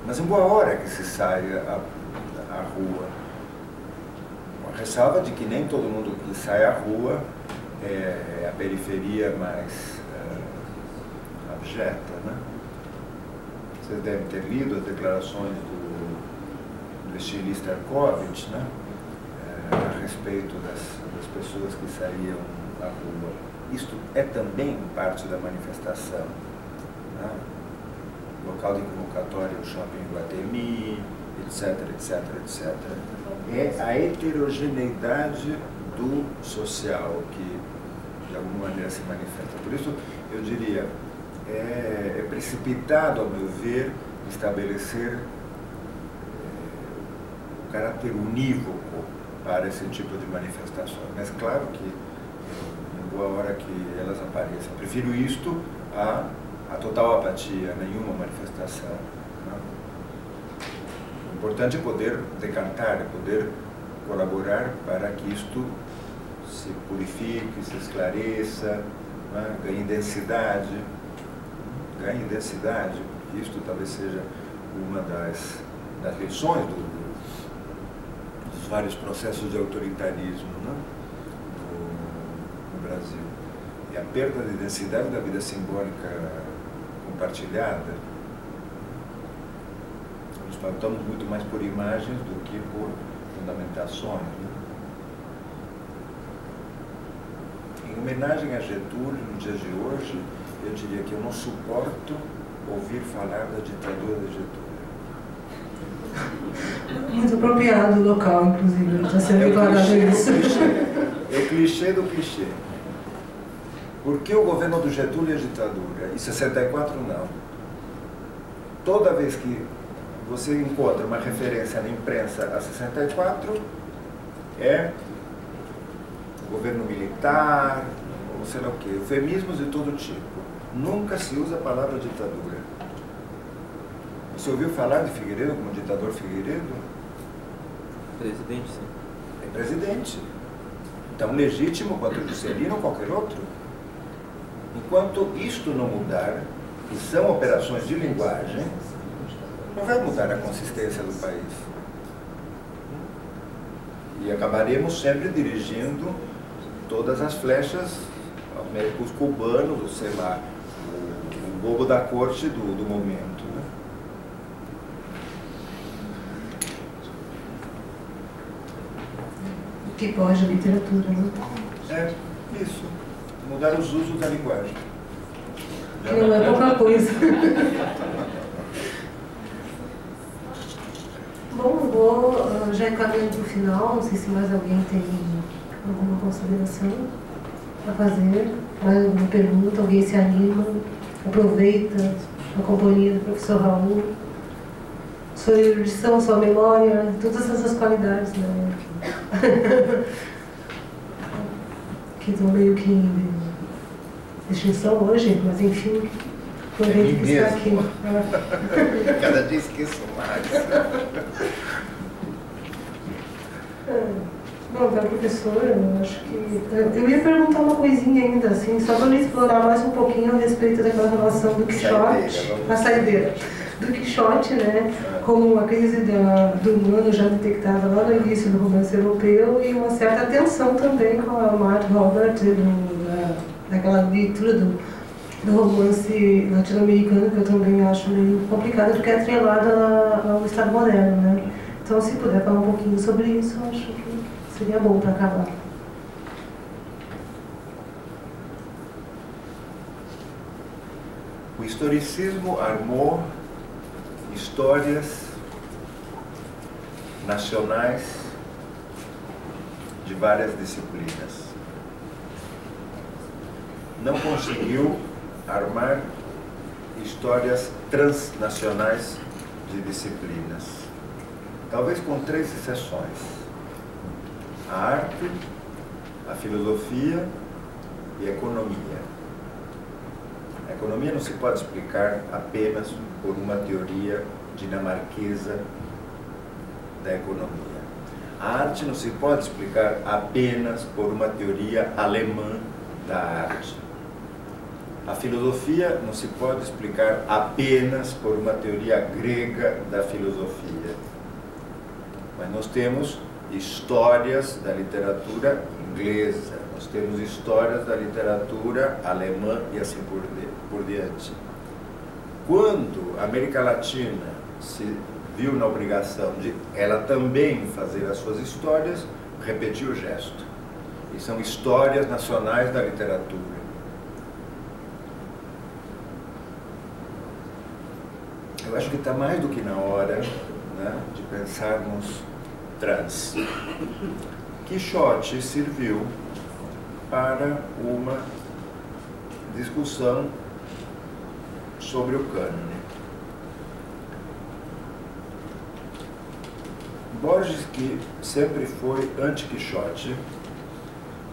B: Mas em boa hora que se saia à rua. Uma ressalva de que nem todo mundo que sai à rua é a periferia mais abjeta. Né? Vocês devem ter lido as declarações do estilista Erkovitch, né? A respeito das pessoas que saíam à rua. Isto é também parte da manifestação. Né? Local de convocatória, o shopping Iguatemi, etc, etc, etc. É a heterogeneidade do social que, de alguma maneira, se manifesta. Por isso, eu diria, é precipitado, ao meu ver, estabelecer o caráter unívoco para esse tipo de manifestações. Mas claro que, em boa hora que elas apareçam, prefiro isto a total apatia, nenhuma manifestação. Não? O importante é poder decantar, é poder colaborar para que isto se purifique, se esclareça, né? Ganhe densidade, porque isto talvez seja uma das lições dos vários processos de autoritarismo, né? no Brasil. E a perda de densidade da vida simbólica compartilhada. Nós pautamos muito mais por imagens do que por fundamentações. Né? Em homenagem a Getúlio, no dia de hoje, eu diria que eu não suporto ouvir falar da ditadura de Getúlio.
A: Muito apropriado o local, inclusive, está sendo declarado isso.
B: É o clichê do clichê. Por que o governo do Getúlio é ditadura? Em 64 não. Toda vez que você encontra uma referência na imprensa a 64, é o governo militar, ou sei lá o quê, eufemismos de todo tipo. Nunca se usa a palavra ditadura. Você ouviu falar de Figueiredo como ditador Figueiredo?
E: Presidente, sim.
B: É presidente. Tão legítimo quanto o Juscelino ou qualquer outro. Enquanto isto não mudar, e são operações de linguagem, não vai mudar a consistência do país. E acabaremos sempre dirigindo todas as flechas aos médicos cubanos, ou sei lá, o bobo da corte do momento. Né?
A: Que pode a literatura, né?
B: É, isso. Mudar os usos da linguagem.
A: Que não é pouca coisa. Bom, vou já encaminhando para o final, não sei se mais alguém tem alguma consideração a fazer, mais alguma pergunta, alguém se anima, aproveita a companhia do professor Raul, sua erudição, sua memória, todas essas qualidades, né? Que estão meio que em extinção hoje, mas enfim, aproveito que está aqui.
B: Cada dia esqueço mais.
A: Bom, para professor, eu acho que... Eu ia perguntar uma coisinha ainda, assim, só para explorar mais um pouquinho a respeito daquela relação do Quixote, a saideira, do Quixote, né, como a crise do humano já detectada lá no início do romance europeu e uma certa tensão também com a Martha Robert, daquela leitura do romance latino-americano, que eu também acho meio complicada, porque é atrelada ao Estado moderno, né. Então, se puder falar um pouquinho sobre isso, eu acho que seria bom para acabar.
B: O historicismo armou histórias nacionais de várias disciplinas. Não conseguiu armar histórias transnacionais de disciplinas, talvez com 3 exceções: a arte, a filosofia e a economia. A economia não se pode explicar apenas por uma teoria dinamarquesa da economia. A arte não se pode explicar apenas por uma teoria alemã da arte. A filosofia não se pode explicar apenas por uma teoria grega da filosofia. Mas nós temos histórias da literatura inglesa, nós temos histórias da literatura alemã e assim por diante. Quando a América Latina se viu na obrigação de ela também fazer as suas histórias, repetiu o gesto. E são histórias nacionais da literatura. Eu acho que está mais do que na hora, né, de pensarmos trans. Quixote serviu para uma discussão sobre o cânone. Borges, que sempre foi anti-Quixote,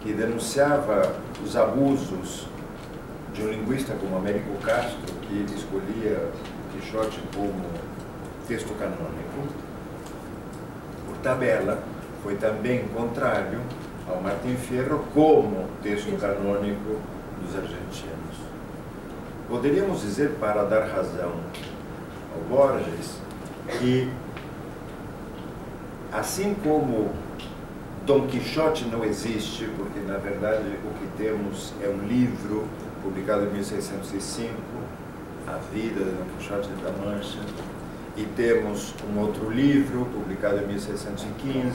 B: que denunciava os abusos de um linguista como Américo Castro, que escolhia o Quixote como texto canônico, por tabela, foi também contrário ao Martim Fierro como texto canônico dos argentinos. Poderíamos dizer, para dar razão ao Borges, que assim como Dom Quixote não existe, porque na verdade o que temos é um livro publicado em 1605, A Vida de Dom Quixote de la Mancha, e temos um outro livro publicado em 1615,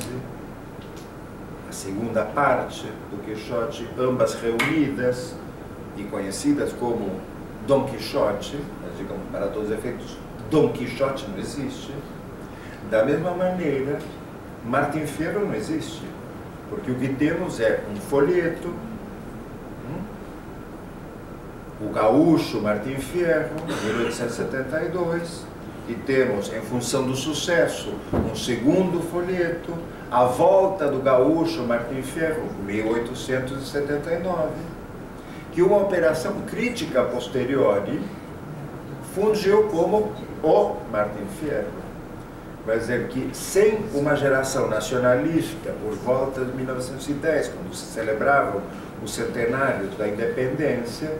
B: a segunda parte do Quixote, ambas reunidas e conhecidas como Dom Quixote, mas digamos, para todos os efeitos, Dom Quixote não existe. Da mesma maneira, Martim Fierro não existe, porque o que temos é um folheto, o gaúcho Martim Fierro, 1872, e temos, em função do sucesso, um segundo folheto, A Volta do Gaúcho Martim Fierro, 1879, que uma operação crítica posteriori fungiu como o Martim Fierro. Vai dizer que sem uma geração nacionalista por volta de 1910, quando se celebravam os centenários da independência,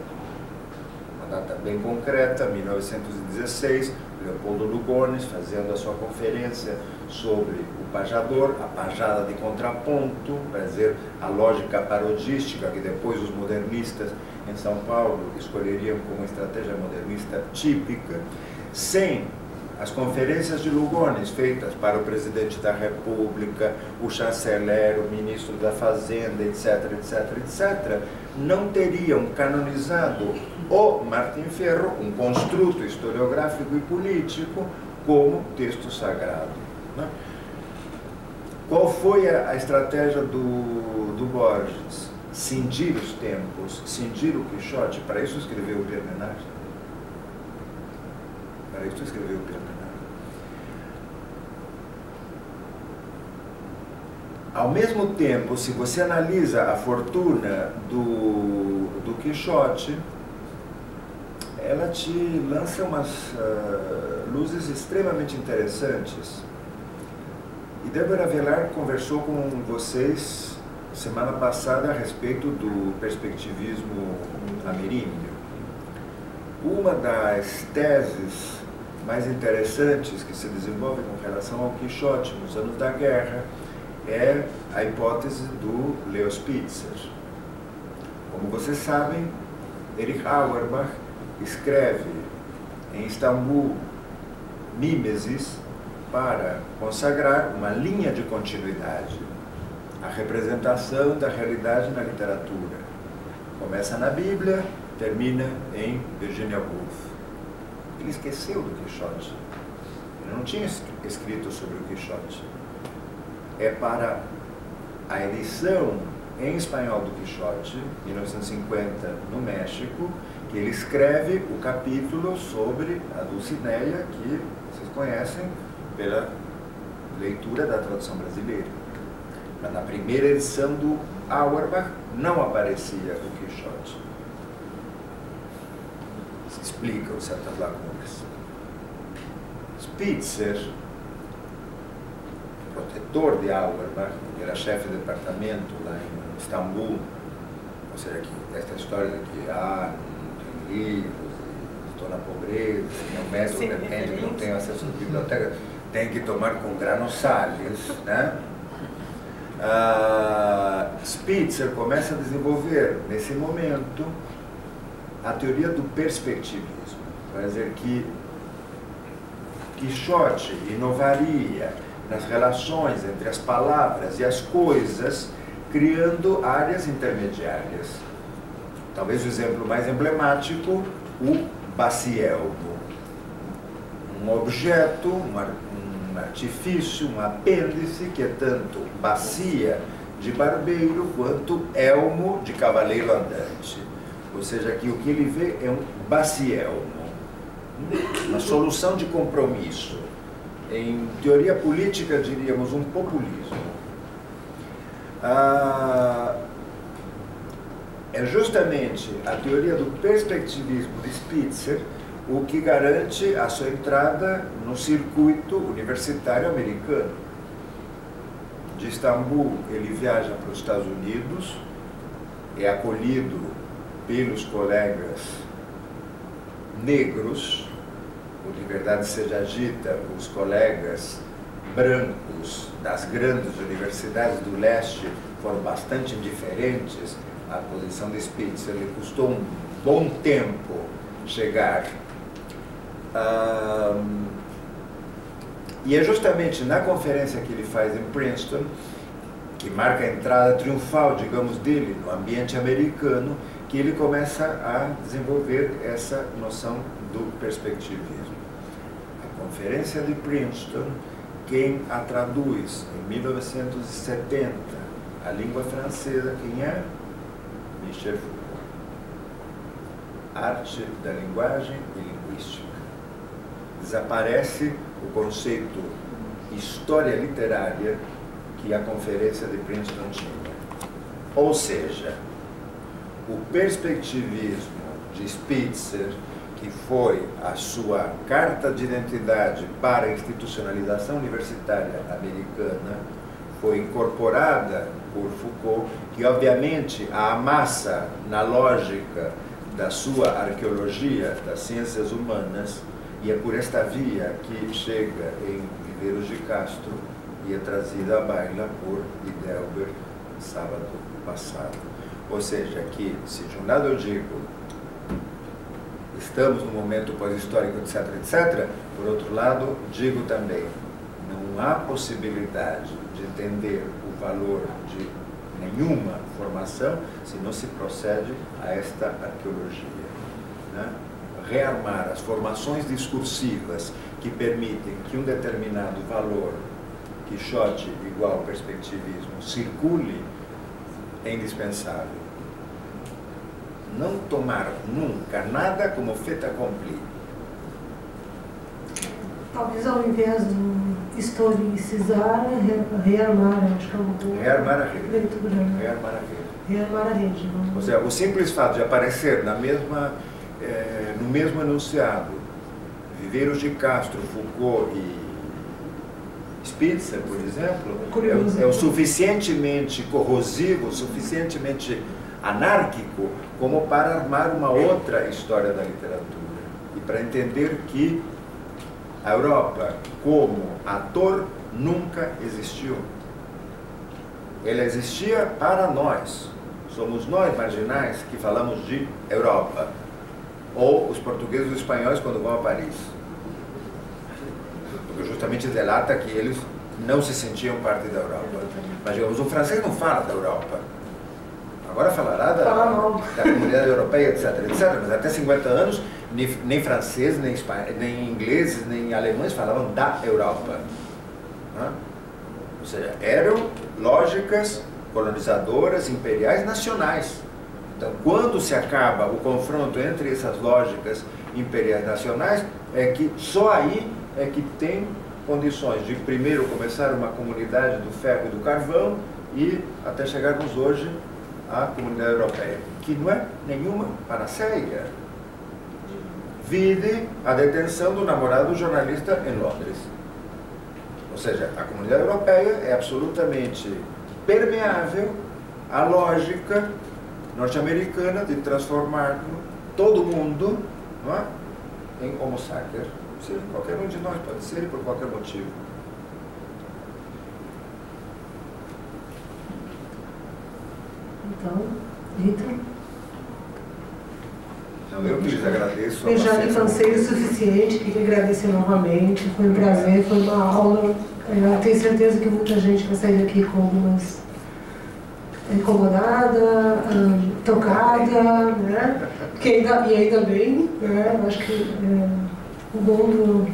B: uma data bem concreta, 1916, Leopoldo Lugones fazendo a sua conferência sobre o pajador, a pajada de contraponto, vai dizer, a lógica parodística que depois os modernistas em São Paulo escolheriam como estratégia modernista típica, sem as conferências de Lugones feitas para o presidente da República, o chanceler, o ministro da Fazenda, etc., etc., etc., não teriam canonizado o Martim Fierro, um construto historiográfico e político, como texto sagrado. Né? Qual foi a estratégia do Borges? Cindir os tempos, cindir o Quixote. Para isso escreveu o Pierre Menard. Para isso escreveu o Pierre Menard. Ao mesmo tempo, se você analisa a fortuna do Quixote, ela te lança umas luzes extremamente interessantes. E Débora Velar conversou com vocês semana passada a respeito do perspectivismo ameríndio. Uma das teses mais interessantes que se desenvolve com relação ao Quixote nos anos da guerra é a hipótese do Leo Spitzer. Como vocês sabem, Erich Auerbach escreve em Istambul Mimesis para consagrar uma linha de continuidade, a representação da realidade na literatura. Começa na Bíblia, termina em Virginia Woolf. Ele esqueceu do Quixote. Ele não tinha escrito sobre o Quixote. é para a edição em espanhol do Quixote, 1950, no México, que ele escreve o capítulo sobre a Dulcinea, que vocês conhecem pela leitura da tradução brasileira. Mas na primeira edição do Auerbach não aparecia o Quixote. Explicam certas lacunas. Spitzer, protetor de Auerbach, era chefe de departamento lá em Istambul, ou seja, que esta história de que não tem livros, estou na pobreza, meu médico depende, não tenho acesso à biblioteca, tem que tomar com Granosalles, né? Spitzer começa a desenvolver, nesse momento, a teoria do perspectivismo. Quer dizer que Quixote inovaria nas relações entre as palavras e as coisas, criando áreas intermediárias. Talvez o exemplo mais emblemático, o bacielmo. Um objeto, um artifício, um apêndice que é tanto bacia de barbeiro quanto elmo de cavaleiro andante. Ou seja, aqui o que ele vê é um bacielmo, uma solução de compromisso. Em teoria política, diríamos um populismo. É justamente a teoria do perspectivismo de Spitzer o que garante a sua entrada no circuito universitário americano. De Istambul, ele viaja para os Estados Unidos, é acolhido pelos colegas negros, por liberdade seja dita, os colegas brancos das grandes universidades do leste foram bastante indiferentes à posição de Spitzer. Ele custou um bom tempo chegar. E é justamente na conferência que ele faz em Princeton, que marca a entrada triunfal, digamos, dele no ambiente americano, que ele começa a desenvolver essa noção do perspectivismo. A conferência de Princeton, quem a traduz em 1970, a língua francesa, quem é? Michel Foucault. Arte da linguagem e linguística. Desaparece o conceito história literária que a conferência de Princeton tinha. Ou seja, o perspectivismo de Spitzer, que foi a sua carta de identidade para a institucionalização universitária americana, foi incorporada por Foucault, que obviamente a amassa na lógica da sua arqueologia das ciências humanas, e é por esta via que chega em Viveiros de Castro e é trazida à baila por Idelber sábado passado. Ou seja, que se de um lado eu digo estamos no momento pós-histórico, etc., etc., por outro lado, digo também, não há possibilidade de entender o valor de nenhuma formação se não se procede a esta arqueologia, né? Rearmar as formações discursivas que permitem que um determinado valor, Quixote igual perspectivismo, circule, é indispensável. Não tomar nunca nada como fait accompli.
A: Talvez ao invés do historicizar, rearmar, acho que é uma boa
B: Rearmar a rede.
A: leitura.
B: Rearmar a rede.
A: Rearmar a rede.
B: Ou seja, o simples fato de aparecer na mesma, no mesmo enunciado, Viveiros de Castro, Foucault e Spitzer, por exemplo, é o suficientemente corrosivo, suficientemente anárquico, como para armar uma outra história da literatura. E para entender que a Europa, como ator, nunca existiu. Ela existia para nós. Somos nós, marginais, que falamos de Europa. Ou os portugueses e os espanhóis quando vão a Paris. Porque justamente delata que eles não se sentiam parte da Europa. Mas, digamos, o francês não fala da Europa. Agora falará da comunidade europeia, etc., etc., mas até 50 anos, nem franceses, nem ingleses, nem alemães falavam da Europa. Ou Ou seja, eram lógicas colonizadoras, imperiais, nacionais. Então, quando se acaba o confronto entre essas lógicas imperiais nacionais, é que só aí é que tem condições de primeiro começar uma comunidade do ferro e do carvão e até chegarmos hoje à comunidade europeia, que não é nenhuma panaceia. Vide a detenção do namorado jornalista em Londres. Ou seja, a comunidade europeia é absolutamente permeável à lógica norte-americana de transformar todo mundo, não é, em homo sapiens. Sim, qualquer um de nós pode ser e por qualquer motivo.
A: Então, Rita?
B: Então, eu que lhes agradeço.
A: Eu já lhe cansei o suficiente, queria agradecer novamente, foi um prazer, foi uma aula. Eu tenho certeza que muita gente vai sair daqui com algumas incomodada, tocada, né? E ainda bem, né? Eu acho que o bom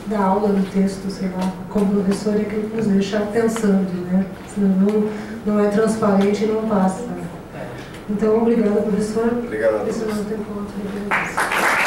A: da aula, do texto, sei lá, como professor, é que ele nos deixa pensando, né? Senão não é transparente e não passa. Então, obrigada, professor.
B: Obrigado a todos.
A: Esse é o nosso encontro.